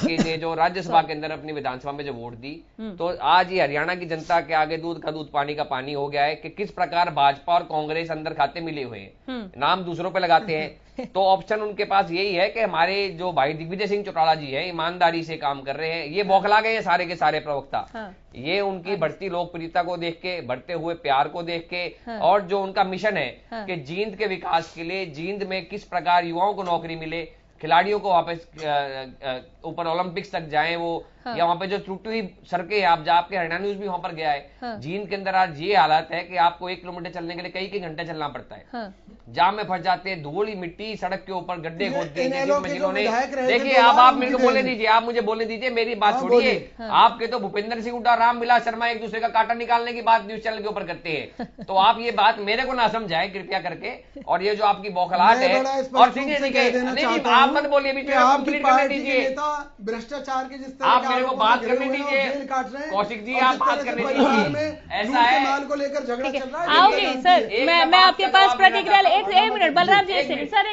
ने जो राज्यसभा के अंदर अपनी विधानसभा में जो वोट दी, तो आज ये हरियाणा की जनता के आगे दूध का दूध पानी का पानी हो गया है कि किस प्रकार भाजपा और कांग्रेस अंदर खाते मिले हुए हैं, नाम दूसरों पे लगाते हैं। तो ऑप्शन उनके पास यही है कि हमारे जो भाई दिग्विजय सिंह चौटाला जी हैं ईमानदारी से काम कर रहे हैं। ये बौखला गए हैं सारे के सारे प्रवक्ता। ये उनकी बढ़ती लोकप्रियता को देख के, बढ़ते हुए प्यार को देख के, और जो उनका मिशन है कि जींद के विकास के लिए जींद में किस प्रकार युवाओं को नौकरी मिले, खिलाड़ियों को वापस ऊपर ओलंपिक्स तक जाएं वो, या वहां पे जो टूटी हुई सड़कें हैं, आप आपके हरियाणा न्यूज भी वहां पर गया है। जींद के अंदर आज ये हालत है कि आपको 1 किलोमीटर चलने के लिए कई घंटे चलना पड़ता है। जाम में फंस जाते हैं, धूल मिट्टी सड़क के ऊपर गड्ढे खोदते हैं। जिन्होंने देखिए, आप मेरे को बोलने दीजिए, आप मुझे बोलने दीजिए, मेरी बात छोड़िए। आपके तो भूपेंद्र सिंह हुड्डा, रामविलास शर्मा एक दूसरे का कांटा निकालने की बात न्यूज चैनल के ऊपर करते हैं। तो आप ये बात मेरे को ना समझाए कृपया करके। और ये जो आपकी बौखलाहट है, और नहीं, आप मत बोलिए, भ्रष्टाचार के जिस आप मेरे को बात करने दीजिए। कौशिक जी, आप बात करने दीजिए। ऐसा है, माल को लेकर झगड़ा चल रहा है। आओगे सर, मैं आपके पास प्रतिक्रिया। एक मिनट बलराम जी, सर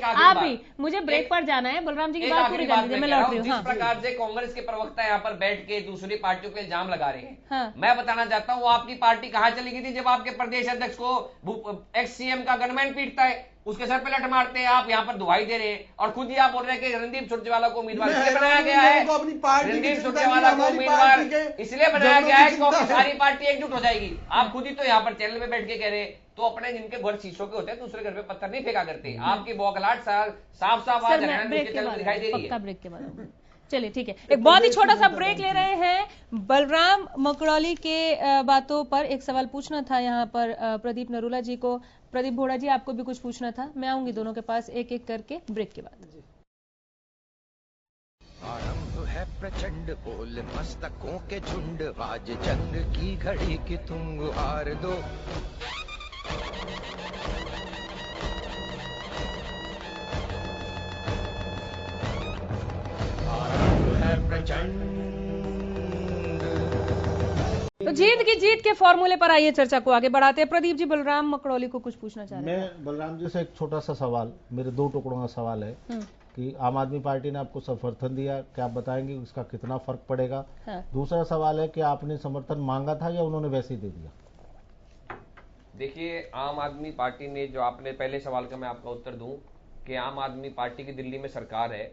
आप भी, मुझे ब्रेक पर जाना है। बलराम जी की बात पूरी कर लीजिए, मैं लौट रही हूँ। जिस प्रकार से कांग्रेस के प्रवक्ता यहाँ पर बैठ के दूसरी पार्टियों पे इल्जाम लगा रहे हैं, मैं बताना चाहता हूँ, वो आपकी पार्टी कहाँ चली गई थी जब आपके प्रदेश अध्यक्ष को एक्स सीएम का गनमैन पीटता है, उसके सर पे लठ मारते हैं। आप यहाँ पर दुहाई दे रहे हैं और खुद ही आप बोल रहे हैं कि रणदीप सुरजेवाला को उम्मीदवार इसलिए बनाया गया है। रणदीप सुरजेवाला को उम्मीदवार इसलिए बनाया गया है क्योंकि सारी पार्टी एकजुट हो जाएगी। आप खुद ही तो यहाँ पर चैनल में बैठ के कह रहे हैं। तो अपने जिनके घर शीशों के होते हैं, दूसरे घर पे पत्थर नहीं फेंका करते। आपकी बौखलाहट साफ साफ आज दिखाई दे रही है। ब्रेक के बाद चलिए, ठीक है, एक बहुत ही छोटा सा ब्रेक ले रहे हैं। बलराम मकड़ौली के बातों पर एक सवाल पूछना था यहाँ पर प्रदीप नरूला जी को। प्रदीप भोड़ा जी, आपको भी कुछ पूछना था। मैं आऊंगी दोनों के पास एक एक करके ब्रेक के बाद। आरंभ है प्रचंड बोल मस्तकों के झुंड, आज जंग की घड़ी की तुम गुहार दो। तो जीत की जीत के फॉर्मूले पर आइए चर्चा को आगे बढ़ाते हैं। प्रदीप जी, बलराम मकड़ौली को कुछ पूछना चाह रहे हैं। मैं बलराम जी से एक छोटा सा सवाल, मेरे 2 टुकड़ों का सवाल है कि आम आदमी पार्टी ने आपको समर्थन दिया, क्या आप बताएंगे इसका कितना फर्क पड़ेगा? दूसरा सवाल है कि आपने समर्थन मांगा था या उन्होंने वैसे ही दे दिया? देखिए, आम आदमी पार्टी ने, जो आपने पहले सवाल का मैं आपका उत्तर दूं कि आम आदमी पार्टी की दिल्ली में सरकार है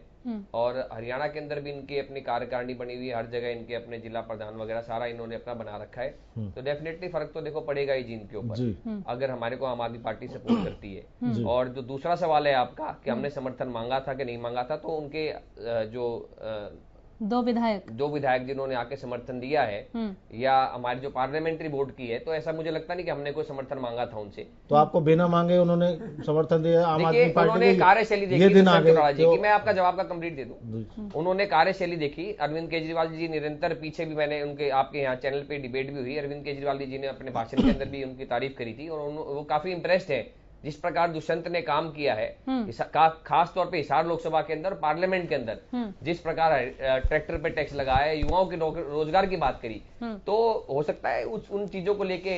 और हरियाणा के अंदर भी इनकी अपनी कार्यकारिणी बनी हुई है, हर जगह इनके अपने जिला प्रधान वगैरह सारा इन्होंने अपना बना रखा है। तो डेफिनेटली फर्क तो देखो पड़ेगा ही जींद के ऊपर, अगर हमारे को आम आदमी पार्टी सपोर्ट करती है। और जो दूसरा सवाल है आपका कि हमने समर्थन मांगा था कि नहीं मांगा था, तो उनके जो दो विधायक जिन्होंने आके समर्थन दिया है, या हमारी जो पार्लियामेंट्री बोर्ड की है, तो ऐसा मुझे लगता नहीं कि हमने कोई समर्थन मांगा था उनसे। तो आपको बिना मांगे उन्होंने समर्थन दिया? आम आदमी पार्टी उन्होंने कार्यशैली देखी, ये दिन आ गए कि मैं आपका जवाब का कंप्लीट दे दूं। उन्होंने कार्यशैली देखी। अरविंद केजरीवाल जी निरंतर, पीछे भी मैंने उनके आपके यहाँ चैनल पे डिबेट भी हुई, अरविंद केजरीवाल जी ने अपने भाषण के अंदर भी उनकी तारीफ करी थी, और वो काफी इंप्रेस्ड है जिस प्रकार दुष्यंत ने काम किया है, खास तौर पे हिसार लोकसभा के अंदर, पार्लियामेंट के अंदर जिस प्रकार ट्रैक्टर पे टैक्स लगाया, युवाओं के रोजगार की बात करी, तो हो सकता है उन चीजों को लेके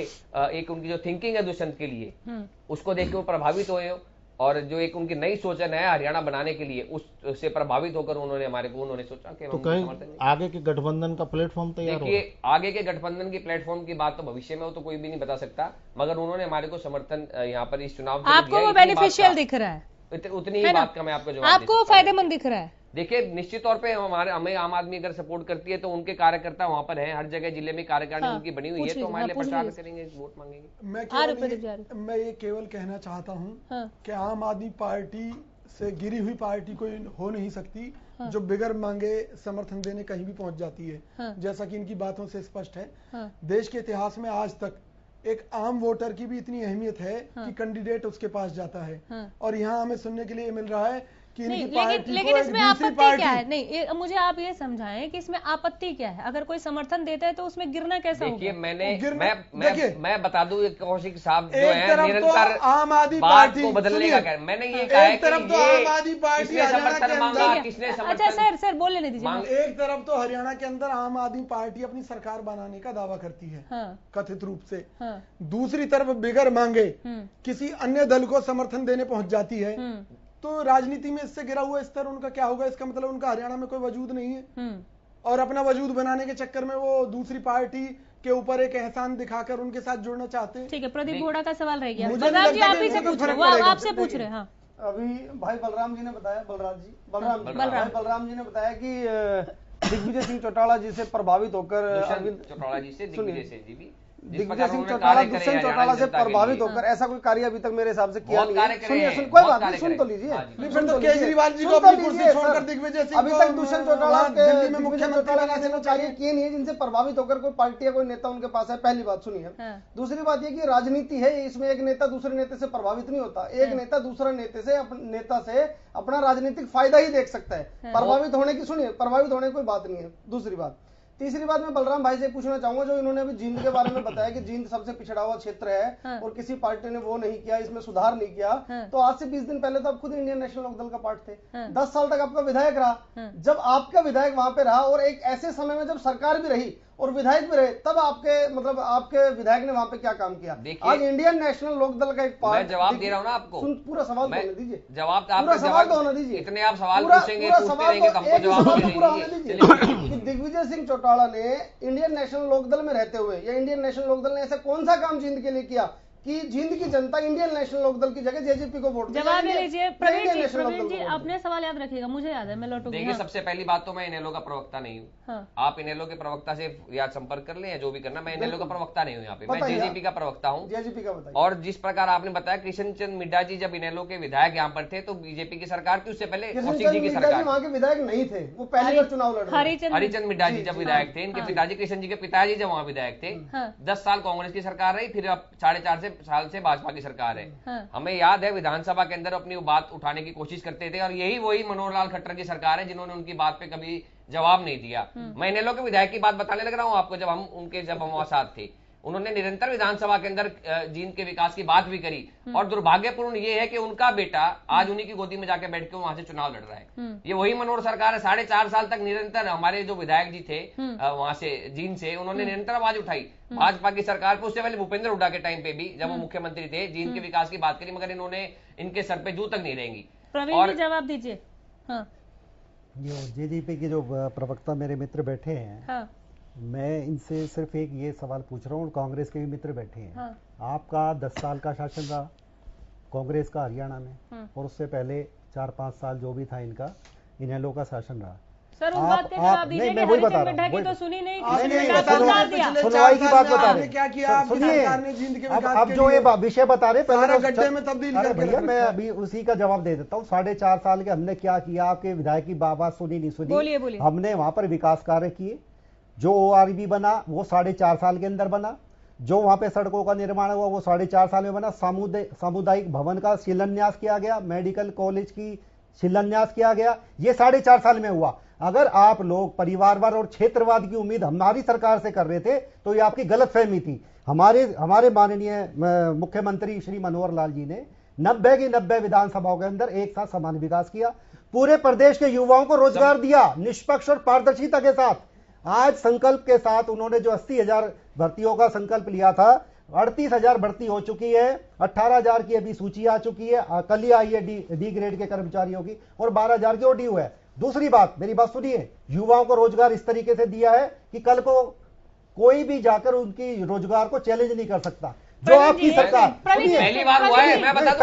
एक उनकी जो थिंकिंग है दुष्यंत के लिए, उसको देख के वो प्रभावित हुए हो, और जो एक उनकी नई सोच है नया हरियाणा बनाने के लिए, उससे प्रभावित होकर उन्होंने सोचा कि तो कहीं आगे के गठबंधन का प्लेटफॉर्म तैयार होगा। देखिए, आगे के गठबंधन की प्लेटफॉर्म की बात तो भविष्य में हो तो कोई भी नहीं बता सकता, मगर उन्होंने हमारे को समर्थन यहाँ पर इस चुनाव के आपको वो बेनिफिशियल दिख रहा है, उतनी ही बात का मैं आपको जवाब आपको फायदेमंद दिख रहा है। देखिए, निश्चित तौर पे हमें आम आदमी अगर सपोर्ट करती है तो उनके कार्यकर्ता वहां पर हैं, हर जगह जिले में कार्यकारिणी उनकी बनी हुई है, तो हमारे लिए प्रचार करेंगे, वोट मांगेंगे। मैं ये केवल कहना चाहता हूँ कि आम आदमी पार्टी से गिरी हुई पार्टी कोई हो नहीं सकती जो बिगर मांगे समर्थन देने कहीं भी पहुंच जाती है, जैसा कि इनकी बातों से स्पष्ट है। देश के इतिहास में आज तक एक आम वोटर की भी इतनी अहमियत है कि कैंडिडेट उसके पास जाता है, और यहाँ हमें सुनने के लिए मिल रहा है कि लेकिन इसमें आपत्ति क्या है? नहीं, मुझे आप ये समझाएं कि इसमें आपत्ति क्या है? अगर कोई समर्थन देता है तो उसमें गिरना कैसा होगा? देखिए, मैं बता दूं, कौशिक साहब जो है निरंतर आम आदमी बात पार्टी को बदलने का, मैंने ये कहा है कि आम आदमी पार्टी समर्थन मांगा, किसने समर्थन। अच्छा सर बोलने दीजिए। एक तरफ तो हरियाणा के अंदर आम आदमी पार्टी अपनी सरकार बनाने का दावा करती है कथित रूप से, दूसरी तरफ बिगर मांगे किसी अन्य दल को समर्थन देने पहुंच जाती है, तो राजनीति में इससे गिरा हुआ स्तर उनका क्या होगा? इसका मतलब उनका हरियाणा में कोई वजूद नहीं है, और अपना वजूद बनाने के चक्कर में वो दूसरी पार्टी के ऊपर एक एहसान दिखाकर उनके साथ जुड़ना चाहते हैं। ठीक है, प्रदीप घोड़ा का सवाल रह गया। बलराम जी आप ही से पूछ रहे हैं, वो आपसे पूछ रहे हैं। हाँ, अभी भाई बलराम जी ने बताया, बलराम जी ने बताया कि दिग्विजय सिंह चौटाला जी से प्रभावित होकर, अरविंद चौटाला जी से, दिग्विजय से जी भी, दिग्विजय सिंह चौटाला दुष्यंत चौटाला से प्रभावित होकर ऐसा कोई कार्य अभी तक मेरे हिसाब से किया नहीं है। सुनिए, कोई बात नहीं, सुन तो लीजिए। केजरीवाल जी को अपनी कुर्सी छोड़कर दिग्विजय सिंह अभी तक दुष्यंत चौटाला दिल्ली में मुख्यमंत्री बनाने के कार्य किए नहीं है जिनसे प्रभावित होकर कोई पार्टी या कोई नेता उनके पास है। पहली बात सुनिए। दूसरी बात ये कि राजनीति है, इसमें एक नेता दूसरे नेता से प्रभावित नहीं होता, एक नेता दूसरा नेता से अपना राजनीतिक फायदा ही देख सकता है। प्रभावित होने की, सुनिए, प्रभावित होने की कोई बात नहीं है। दूसरी बात, तीसरी बात मैं बलराम भाई से पूछना चाहूंगा, जो इन्होंने अभी जींद के बारे में बताया कि जींद सबसे पिछड़ा हुआ क्षेत्र है और किसी पार्टी ने वो नहीं किया, इसमें सुधार नहीं किया, तो आज से 20 दिन पहले तो आप खुद इंडियन नेशनल लोकदल का पार्ट थे, 10 साल तक आपका विधायक रहा। जब आपका विधायक वहां पे रहा और एक ऐसे समय में जब सरकार भी रही और विधायक भी रहे, तब आपके विधायक ने वहां पे क्या काम किया? आज इंडियन नेशनल लोकदल का एक पार्ट, मैं जवाब दे रहा हूं ना आपको, पूरा सवाल तो होने दीजिए, जवाब पूरा सवाल तो होने दीजिए, इतने आप सवाल पूछेंगे पूछते रहेंगे तो हमको जवाब पूरा होने दीजिए। दिग्विजय सिंह चौटाला ने इंडियन नेशनल लोकदल में रहते हुए या इंडियन नेशनल लोकदल ने ऐसा कौन सा काम जींद के लिए किया कि जींद की जनता इंडियन नेशनल लोकदल की जगह जेजेपी को वोट? जवाब ले लीजिए प्रवीण जी, अपने सवाल याद रखिएगा, मुझे याद है, मैं लौटूंगा। देखिए, सबसे पहली बात तो मैं इनेलो का प्रवक्ता नहीं हूँ। आप इनेलो के प्रवक्ता से या संपर्क कर लें या जो भी करना, मैं इनेलो का प्रवक्ता नहीं हूँ यहाँ पे, मैं जेजेपी का प्रवक्ता हूँ। जेजेपी का बताइए। और जिस प्रकार आपने बताया कृष्ण चंद मिड्डा जी जब इनेलो के विधायक यहाँ पर थे तो बीजेपी की सरकार थी, उससे पहले कौशिक जी की सरकार, वहाँ के विधायक नहीं थे, वो पहली बार चुनाव लड़ रहे थे। हरिचंद मिड्डा जी जब विधायक थे, इनके पिताजी कृष्ण जी के पिताजी जब वहाँ विधायक थे, 10 साल कांग्रेस की सरकार रही, फिर अब 4.5 साल से भाजपा की सरकार है। हमें याद है विधानसभा के अंदर अपनी बात उठाने की कोशिश करते थे, और यही वही मनोहर लाल खट्टर की सरकार है जिन्होंने उनकी बात पे कभी जवाब नहीं दिया। मैं इनेलो के विधायक की बात बताने लग रहा हूं आपको, जब हम वहां साथ थे, उन्होंने निरंतर विधानसभा के अंदर जींद के विकास की बात भी करी, और दुर्भाग्यपूर्ण ये है कि उनका बेटा आज उन्हीं की गोदी में जाके बैठ के वहां से चुनाव लड़ रहा है। ये वही मनोहर सरकार है। 4.5 साल तक निरंतर हमारे जो विधायक जी थे वहां से जींद से, उन्होंने निरंतर आवाज उठाई भाजपा की सरकार पे। उससे पहले भूपेंद्र हुड्डा के टाइम पे भी जब वो मुख्यमंत्री थे, जींद के विकास की बात करी, मगर इन्होंने इनके सर पे जू तक नहीं रहेंगी। प्रवीण जी जवाब दीजिए। जेजेपी के जो प्रवक्ता मेरे मित्र बैठे हैं, मैं इनसे सिर्फ एक ये सवाल पूछ रहा हूँ, कांग्रेस के भी मित्र बैठे हैं। आपका 10 साल का शासन रहा कांग्रेस का हरियाणा में, और उससे पहले 4-5 साल जो भी था इनका इनेलो का शासन रहा। सर उस बात का जवाब दीजिए कि हरिचंद मिड्ढा की तो सुनी नहीं, सुनवाई की बात बता रहे, क्या किया आपकी सरकार ने जींद के विकास अब जो ये विषय बता रहे सारा गड्ढे में तब्दील अरे करके भैया मैं अभी उसी का जवाब दे देता हूँ। 4.5 साल के हमने क्या किया, आपके विधायक की बात सुनी नहीं सुनी? बोलिए। हमने वहां पर विकास कार्य किए, जो ORB बना वो 4.5 साल के अंदर बना, जो वहां पे सड़कों का निर्माण हुआ वो 4.5 साल में बना, सामुदायिक भवन का शिलान्यास किया गया, मेडिकल कॉलेज की शिलान्यास किया गया, ये 4.5 साल में हुआ। अगर आप लोग परिवारवाद और क्षेत्रवाद की उम्मीद हमारी सरकार से कर रहे थे तो ये आपकी गलतफहमी थी। हमारे माननीय मुख्यमंत्री श्री मनोहर लाल जी ने 90 की 90 विधानसभाओं के अंदर एक साथ समान विकास किया, पूरे प्रदेश के युवाओं को रोजगार दिया निष्पक्ष और पारदर्शिता के साथ। आज संकल्प के साथ उन्होंने जो 80,000 भर्तियों का संकल्प लिया था, 38,000 भर्ती हो चुकी है, 18,000 की अभी सूची आ चुकी है, कल ही आई है डी ग्रेड के कर्मचारियों की, और 12,000 की ODU है। दूसरी बात, मेरी बात सुनिए, युवाओं को रोजगार इस तरीके से दिया है कि कल को कोई भी जाकर उनकी रोजगार को चैलेंज नहीं कर सकता। जो आपकी सरकार पहली बार हुआ है, मैं बता दूं,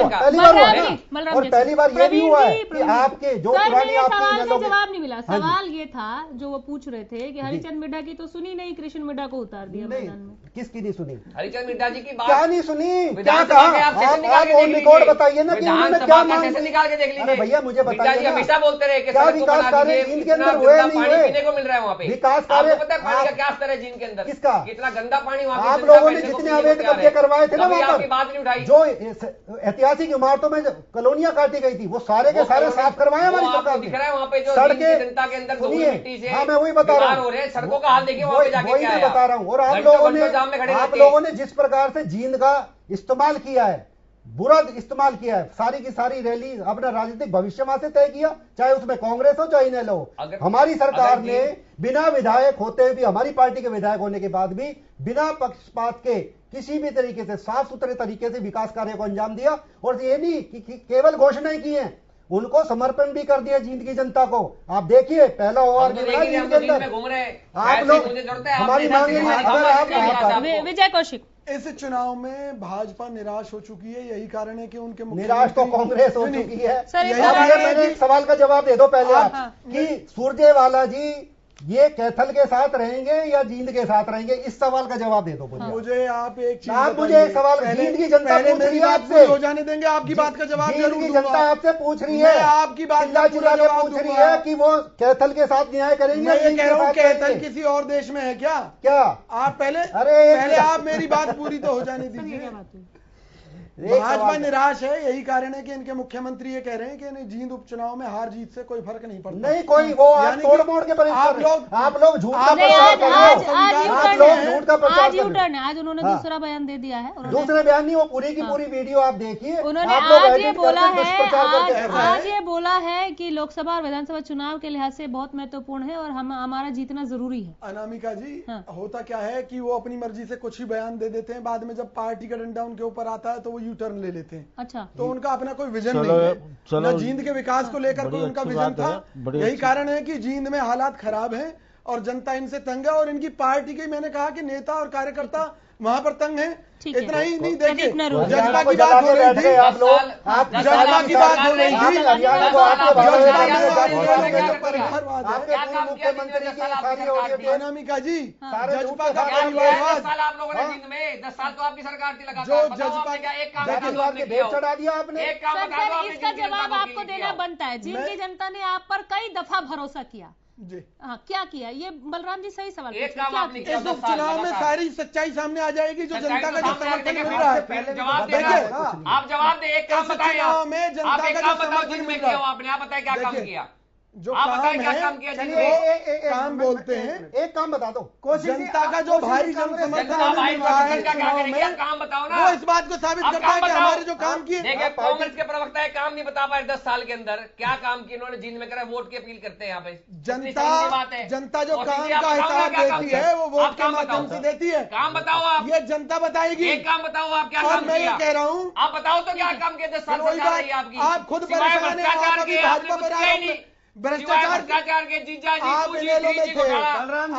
पहली बार हुआ है, और पहली बार ये भी हुआ है कि आपके जो पुरानी आपकी जवाब नहीं मिला। सवाल ये था जो वो पूछ रहे थे कि हरिचंद मिड्ढा की तो सुनी नहीं, कृष्ण मिड्ढा को उतार दिया मैदान में। किसकी नहीं सुनी? हरिचंद मिड्ढा जी की बात क्या नहीं सुनी, क्या कहा आप वो रिकॉर्ड बताइए ना कि उन्होंने क्या मांग निकाल के देख लीजिए। अरे भैया मुझे बताइए, हमेशा बोलते रहे क्या विकास कार्य जींद के अंदर हुए नहीं हुए? पीने को मिल रहा है वहाँ पे विकास कार्य पता है पानी का क्या स्तर है जींद के अंदर? किसका? कितना गंदा पानी वहाँ आप लोगों ने जितने अवैध कब्जे करवाए थे ना वहाँ पर, बात नहीं उठाई, जो ऐतिहासिक इमारतों में कॉलोनियां काटी गई थी वो सारे के सारे साफ करवाए हमारी सरकार ने। दिख रहा है वहाँ पे जो सड़कें जनता के अंदर सुनिए, मिट्टी से हाँ मैं वही बता रहा हूँ, सड़कों का हाल देखिए वहाँ पे जाके क्या है, बता रहा हूँ। और आप लोगों ने जिस प्रकार से जींद का इस्तेमाल किया है, बुरा इस्तेमाल किया है, सारी की सारी रैली अपना राजनीतिक भविष्य वहां से तय किया, चाहे उसमें कांग्रेस हो चाहे इनेलो हो। हमारी सरकार ने बिना विधायक होते हुए भी, हमारी पार्टी के विधायक होने के बाद भी, बिना पक्षपात के किसी भी तरीके से साफ सुथरे तरीके से विकास कार्य को अंजाम दिया। और ये नहीं कि केवल घोषणाएं की हैं, उनको समर्पण भी कर दिया जींद की जनता को। आप देखिए पहला ORB बना जींद के अंदर, आप लोग हमारी मांग अगर आप विजय कौशिक, इस चुनाव में भाजपा निराश हो चुकी है, यही कारण है कि उनके निराश तो कांग्रेस हो चुकी है। यही मैंने एक सवाल का जवाब दे दो पहले आप कि सुरजेवाला जी ये कैथल के साथ रहेंगे या जींद के साथ रहेंगे, इस सवाल का जवाब दे दो मुझे। आप एक चीज, आप मुझे एक सवाल, जींद की जनता पूछ रही है आपसे, हो जाने देंगे, आपकी बात का जवाब जरूर दूंगा। जनता आपसे पूछ रही है, आपकी बात चिल्ला चिल्ला के पूछ रही है कि वो कैथल के साथ न्याय करेंगे। मैं ये कह रहा हूँ कैथल किसी और देश में है क्या? आप पहले आप मेरी बात पूरी तो हो जाने दीजिए। भाजपा निराश है, यही कारण है कि इनके मुख्यमंत्री ये कह रहे हैं कि जींद उपचुनाव में हार जीत से कोई फर्क नहीं पड़ता। नहीं कोई, वो आप तोड़ मोड़ के आप लोग झूठ का प्रचार कर रहे हो, आप लोग झूठ का प्रचार कर रहे हो। आज उन्होंने दूसरा बयान दे दिया है, दूसरा बयान नहीं, वो पूरी की पूरी वीडियो आप देखिए। उन्होंने आज ये बोला है कि लोकसभा और विधानसभा चुनाव के लिहाज से बहुत महत्वपूर्ण है और हमारा जीतना जरूरी है। अनामिका जी, होता क्या है कि वो अपनी मर्जी से कुछ ही बयान दे देते हैं, बाद में जब पार्टी का डंडा उनके ऊपर आता है तो वो U-टर्न ले लेते हैं। अच्छा, तो उनका अपना कोई विजन नहीं है, न जींद के विकास को लेकर कोई उनका विजन था। यही कारण है कि जींद में हालात खराब हैं और जनता इनसे तंग है, और इनकी पार्टी के, मैंने कहा कि नेता और कार्यकर्ता वहां पर तंग है। इतना ही नहीं, देखिए जज्बा की बात हो रही थी, जज्बा की बात हो रही थी, अनामिका जी, जज्बा का परिवारवाद आप लोगों ने जींद में 10 साल तो आपकी सरकार थी लगातार, जो जज्बा क्या एक काम चढ़ा दिया आपने, एक काम बता दो, इसका जवाब आपको देना बनता है। जींद की जनता ने आप पर कई दफा भरोसा किया जी। हाँ, क्या किया? ये बलराम जी सही सवाल एक काम आपने किया, इस उपचुनाव में सारी सच्चाई सामने आ जाएगी, जो जनता का जो समर्थन मिल रहा है। जवाब देखिए, आप जवाब दे, एक काम बताएं, आप एक काम बताओ जिनमें किया आपने, आप बताएं क्या काम किया, जो आप काम बताएं क्या है, काम किया, काम बोलते हैं, एक काम बता दो, जनता का जो भारी जनसमर्थन मिल रहा है चुनाव में, काम बताओ ना, वो इस बात को साबित करता है कि हमारे जो काम किए। देखिए कांग्रेस के प्रवक्ता है, काम नहीं बता पाए 10 साल के अंदर क्या काम किया इन्होंने जींद में, करा वोट की अपील करते हैं यहाँ पे। जनता जो काम का हिसाब देती है वो वोट के माध्यम से देती है। काम बताओ आप, ये जनता बताएगी। एक काम बताओ आप क्या काम किया, मैं ये कह रहा हूँ, आप बताओ तो क्या काम किया 10 साल आपकी, आप खुद परेशान है, आप अभी भाजपा पर भ्रष्टाचार के जीजा जी, आप इनेलो में थे,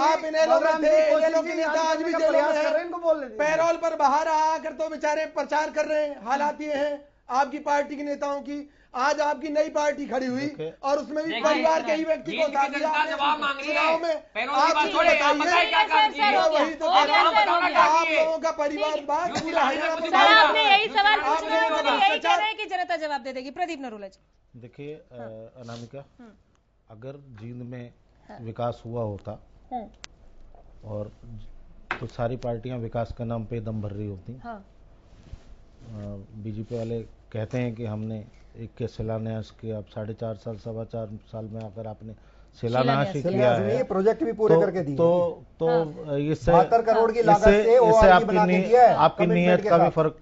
आप इनेलो में थे, इनेलो के नेता आज भी जेलों में हैं, पैरोल पर बाहर आकर तो बेचारे प्रचार कर रहे हैं। हालात ये हैं, आपकी पार्टी के नेताओं की। आज आपकी नई पार्टी खड़ी हुई और उसमें भी परिवार के ही व्यक्ति को उतार दिया जवाब मांग रही है। चुनाव में। आप बताइए क्या काम किया? वही तो कह रहा हूं, आप लोगों का परिवारवाद पूरा हरियाणा में। सर आपने यही सवाल पूछना है, तो यही कह रहे हैं कि जनता जवाब दे देगी। प्रदीप नरोला जी। देखिए अनामिका, अगर जींद में विकास हुआ होता और तो सारी पार्टियां विकास के नाम पे दम भर रही होती। बीजेपी वाले कहते हैं कि हमने एक के शिलान्यास किया, अब 4.5 साल 4.25 साल में अगर आपने शिलान्यास ही किया है, प्रोजेक्ट भी पूरे करके दिए, तो इससे 72 करोड़ की लागत से ओआरआर बना के दिया है। आपकी नीयत का भी फर्क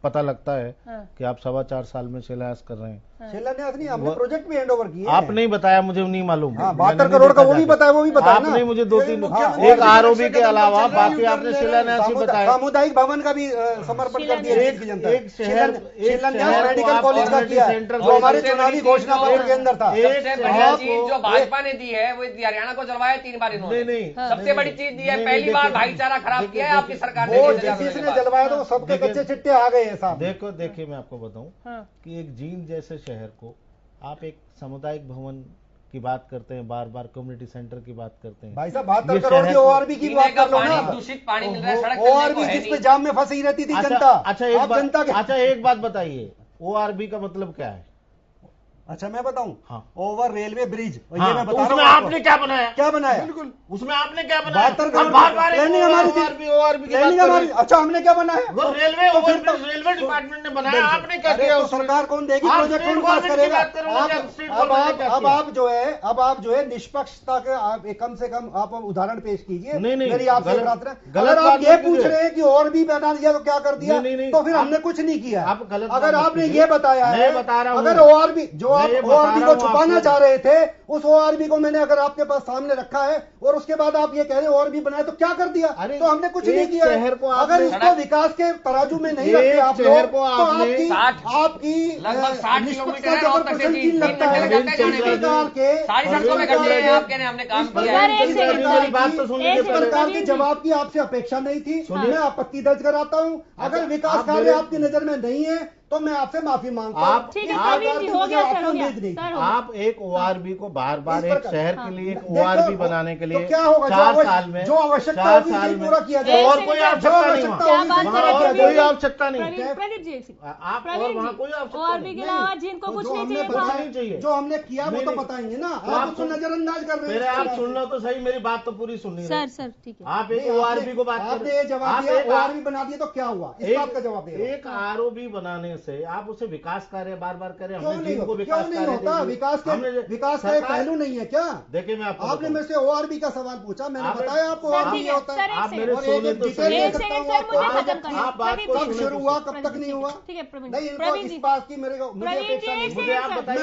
पता लगता है कि आप 4.25 साल में शिलान्यास कर रहे हैं। शिलान्यास नहीं, हमने प्रोजेक्ट भी हैंड ओवर किए। आप नहीं बताया, मुझे नहीं मालूम। 72 करोड़ का वो भी बताया, वो भी बताया आपने मुझे 2-3 एक आरओबी के अलावा बाकी आपने शिलान्यास ही बताया। सामुदायिक भवन का भी समर्पण कर दिया एक शिलान्यास मेडिकल कॉलेज का किया, जो हमारे चुनावी घोषणा पत्र के अंदर था। सबसे बढ़िया चीज जो भाजपा ने दी है वो हरियाणा को जलवाया 3 बार इन्होंने। सबसे बड़ी चीज दी है, पहली बार भाईचारा खराब किया है आपकी सरकार ने। जिसने जलवाया तो सबके कच्चे चिट्टे आ गए हैं साहब। देखिए मैं आपको बताऊं कि एक जींद जैसे शहर को आप एक सामुदायिक भवन की बात करते हैं, बार बार कम्युनिटी सेंटर की बात करते हैं। भाई साहब 72 करोड़ की ओआरबी की बात कर लो ना। दूषित पानी मिल रहा है, सड़क ओआरबी जिस पे जाम में फंसी रहती थी जनता। अच्छा एक बात बताइए, ओआरबी का मतलब क्या है? अच्छा मैं बताऊं? हाँ। Over railway bridge. हाँ, ये मैं बता रहा हूं, आपने क्या बनाया? क्या बनाया? बिल्कुल उसमें आपने क्या बनाया? प्लानिंग हमारी थी। अच्छा हमने क्या बनाया? वो रेलवे रेलवे डिपार्टमेंट ने बनाया, आपने क्या किया? तो सरकार कौन देगी? प्रोजेक्ट कौन पास करेगा? अब आप जो है निष्पक्षता के कम से कम आप उदाहरण पेश कीजिए। मेरी आपसे अगर आप ये पूछ रहे हैं कि और भी बना दिया तो क्या कर दिया, तो फिर हमने कुछ नहीं किया। अगर आपने ये बताया है, अगर ओआरबी जो आप ओआरबी को छुपाना चाह रहे थे, उस ओआरबी को मैंने अगर आपके पास सामने रखा है और उसके बाद आप ये कह रहे हैं ओआरबी बनाया, तो क्या कर दिया? तो हमने कुछ नहीं किया। अगर इसको विकास के तराजू में नहीं रखते आप लोग, तो आपकी लगभग 60 किलोमीटर लगता है। इस प्रकार के जवाब की आपसे अपेक्षा नहीं थी। मैं आपत्ति दर्ज कराता हूँ। अगर विकास कार्य आपकी नजर में नहीं है तो मैं आपसे माफी मांगता हूँ। आप एक ओआरबी को बार बार एक शहर के लिए एक ओआरबी बनाने के लिए क्या होगा? 4 साल में जो आवश्यकता होगी पूरा किया जाए, और कोई आवश्यकता नहीं। प्रदीप जी आप और वहाँ कोई ओआरबी के अलावा जिनको कुछ नहीं चाहिए, जो हमने किया वो तो बताएंगे ना। आप उसको नजरअंदाज कर रहे हैं। आप सुनना तो सही, मेरी बात तो पूरी सुननी है। सर ठीक है। आप एक ओआरबी को बात आपने ये जवाब दिया, ओआरबी बना दिया तो क्या हुआ? इस बात का जवाब दे। एक आरओबी बनाने से आप उसे विकास कार्य बार बार करें, क्यों नहीं होता? विकास का एक पहलू नहीं है क्या? देखिए मैं आपने मेरे से ओआरबी का सवाल पूछा, मैंने बताया आपको ओआरबी होता है। आप मेरे सुने तो सही। कब शुरू हुआ, कब तक नहीं हुआ? ठीक है नहीं, इनको इस बात की मुझे अपेक्षा नहीं। मुझे आप बताइए,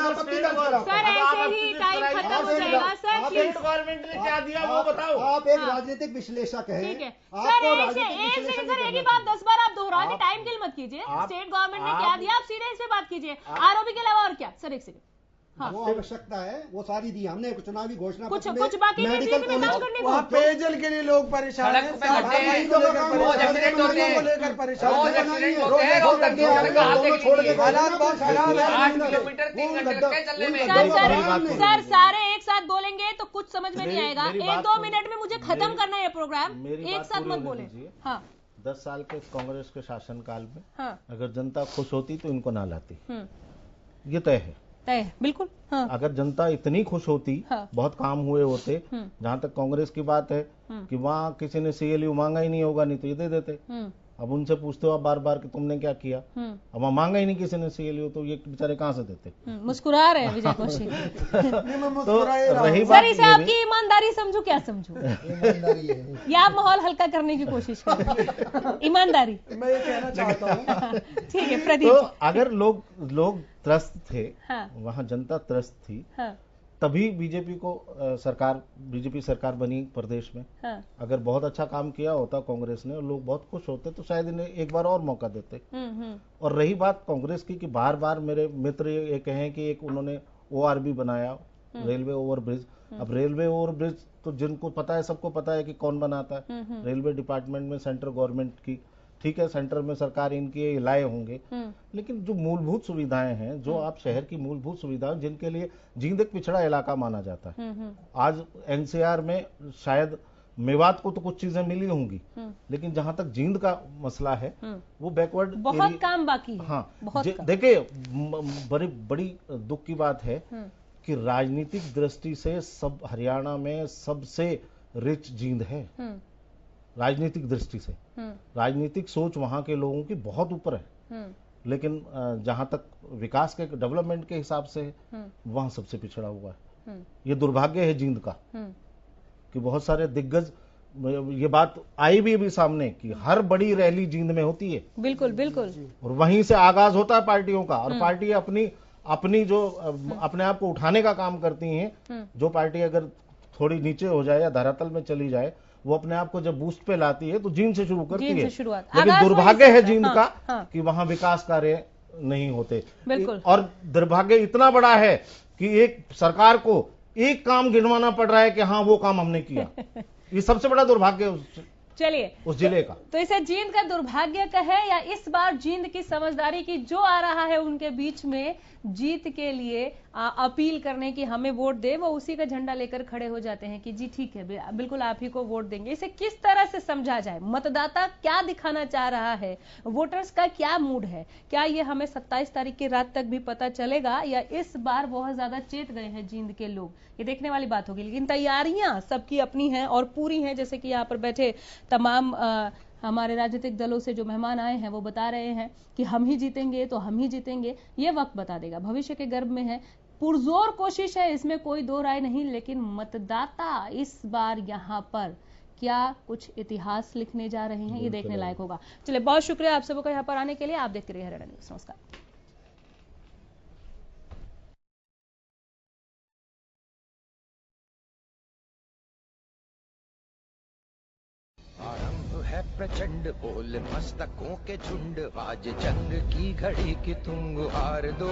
गवर्नमेंट ने क्या दिया वो बताओ। आप एक राजनीतिक विश्लेषक हैं। आपको राजनीतिक विश्लेषक एक ही बात 10 बार आप दोहरा के टाइम किल मत कीजिए। स्टेट गवर्नमेंट ने क्या दिया आप सीधे इस पे बात कीजिए। आरओबी के अलावा और क्या? सर एक सेकंड। हाँ। वो आवश्यकता है, वो सारी दी हमने चुनावी घोषणा कुछ बाकी मेडिकल कॉलेज वहाँ पेयजल के लिए लोग परेशान हैं, सर सारे एक साथ बोलेंगे तो कुछ समझ में नहीं आएगा। 1-2 मिनट में मुझे खत्म करना है प्रोग्राम, एक साथ मत बोले। हाँ 10 साल के कांग्रेस के शासनकाल में हाँ। अगर जनता खुश होती तो इनको ना लाती, ये तय है। बिल्कुल। हाँ। अगर जनता इतनी खुश होती, हाँ। बहुत काम हुए होते। जहां तक कांग्रेस की बात है कि वहां किसी ने सीएलयू मांगा ही नहीं होगा, नहीं तो ये दे देते। अब उनसे पूछते हो आप बार बार कि तुमने क्या किया, अब मांगा ही नहीं किसी ने सीएलयू, तो ये बेचारे कहां से देते? मुस्कुरा रहे हैं विजय कौशिक। तो रही बात, इसे आपकी ईमानदारी समझू, क्या समझू? ईमानदारी है या आप माहौल हल्का करने की कोशिश करें? ईमानदारी मैं ये कहना चाहता हूँ। ठीक है प्रदीप। तो अगर लोग त्रस्त थे, हाँ। वहां जनता त्रस्त थी, हाँ। तभी बीजेपी सरकार बनी प्रदेश में। हाँ। अगर बहुत अच्छा काम किया होता कांग्रेस ने और लोग बहुत खुश होते तो शायद इन्हें एक बार और मौका देते। और रही बात कांग्रेस की कि बार बार मेरे मित्र ये कहें कि एक उन्होंने ओआरबी बनाया, रेलवे ओवरब्रिज। अब रेलवे ओवरब्रिज तो जिनको पता है, सबको पता है कि कौन बनाता है। रेलवे डिपार्टमेंट में सेंट्रल गवर्नमेंट की ठीक है सेंटर में सरकार इनके लाए होंगे, लेकिन जो मूलभूत सुविधाएं हैं, जो आप शहर की मूलभूत सुविधाएं जिनके लिए जींद एक पिछड़ा इलाका माना जाता है, आज एनसीआर में शायद मेवात को तो कुछ चीजें मिली होंगी, लेकिन जहां तक जींद का मसला है वो बैकवर्ड बहुत काम बाकी है। हाँ, देखिए बड़ी दुख की बात है कि राजनीतिक दृष्टि से सब हरियाणा में सबसे रिच जींद है, राजनीतिक दृष्टि से। राजनीतिक सोच वहां के लोगों की बहुत ऊपर है, लेकिन जहां तक विकास के डेवलपमेंट के हिसाब से वहां सबसे पिछड़ा हुआ है। ये दुर्भाग्य है जींद का कि बहुत सारे दिग्गज, ये बात आई भी सामने कि हर बड़ी रैली जींद में होती है। बिल्कुल बिल्कुल। और वहीं से आगाज होता है पार्टियों का, और पार्टी अपनी जो अपने आप को उठाने का काम करती हैं। जो पार्टी अगर थोड़ी नीचे हो जाए या धरातल में चली जाए, वो अपने आप को जब बूस्ट पे लाती है तो जींद से शुरू करती है। लेकिन दुर्भाग्य है जींद का कि वहां विकास कार्य नहीं होते। और दुर्भाग्य इतना बड़ा है कि एक सरकार को एक काम गिनवाना पड़ रहा है कि हाँ वो काम हमने किया। ये सबसे बड़ा दुर्भाग्य चलिए उस जिले का। तो इसे जींद का दुर्भाग्य कहे या इस बार जींद की समझदारी की जो आ रहा है उनके बीच में जीत के लिए अपील करने की हमें वोट दे, वो उसी का झंडा लेकर खड़े हो जाते हैं कि जी ठीक है बिल्कुल आप ही को वोट देंगे। इसे किस तरह से समझा जाए? मतदाता क्या दिखाना चाह रहा है? वोटर्स का क्या मूड है? क्या ये हमें 27 तारीख की रात तक भी पता चलेगा या इस बार बहुत ज्यादा चेत गए हैं जींद के लोग? ये देखने वाली बात होगी। लेकिन तैयारियां सबकी अपनी हैं और पूरी हैं। जैसे कि यहाँ पर बैठे तमाम हमारे राजनीतिक दलों से जो मेहमान आए हैं वो बता रहे हैं कि हम ही जीतेंगे तो हम ही जीतेंगे। ये वक्त बता देगा, भविष्य के गर्भ में है। पुरजोर कोशिश है, इसमें कोई दो राय नहीं, लेकिन मतदाता इस बार यहाँ पर क्या कुछ इतिहास लिखने जा रहे हैं, ये देखने लायक होगा। चलिए, बहुत शुक्रिया आप सबको यहाँ पर आने के लिए। आप देखते रहिए हरियाणा न्यूज़। नमस्कार। है प्रचंड बोल मस्तकों के झुंड, आज जंग की घड़ी की तुम गुहार दो।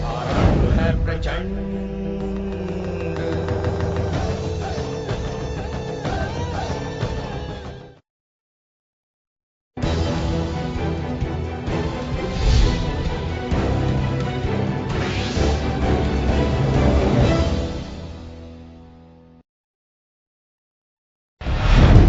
आरंभ है प्रचंड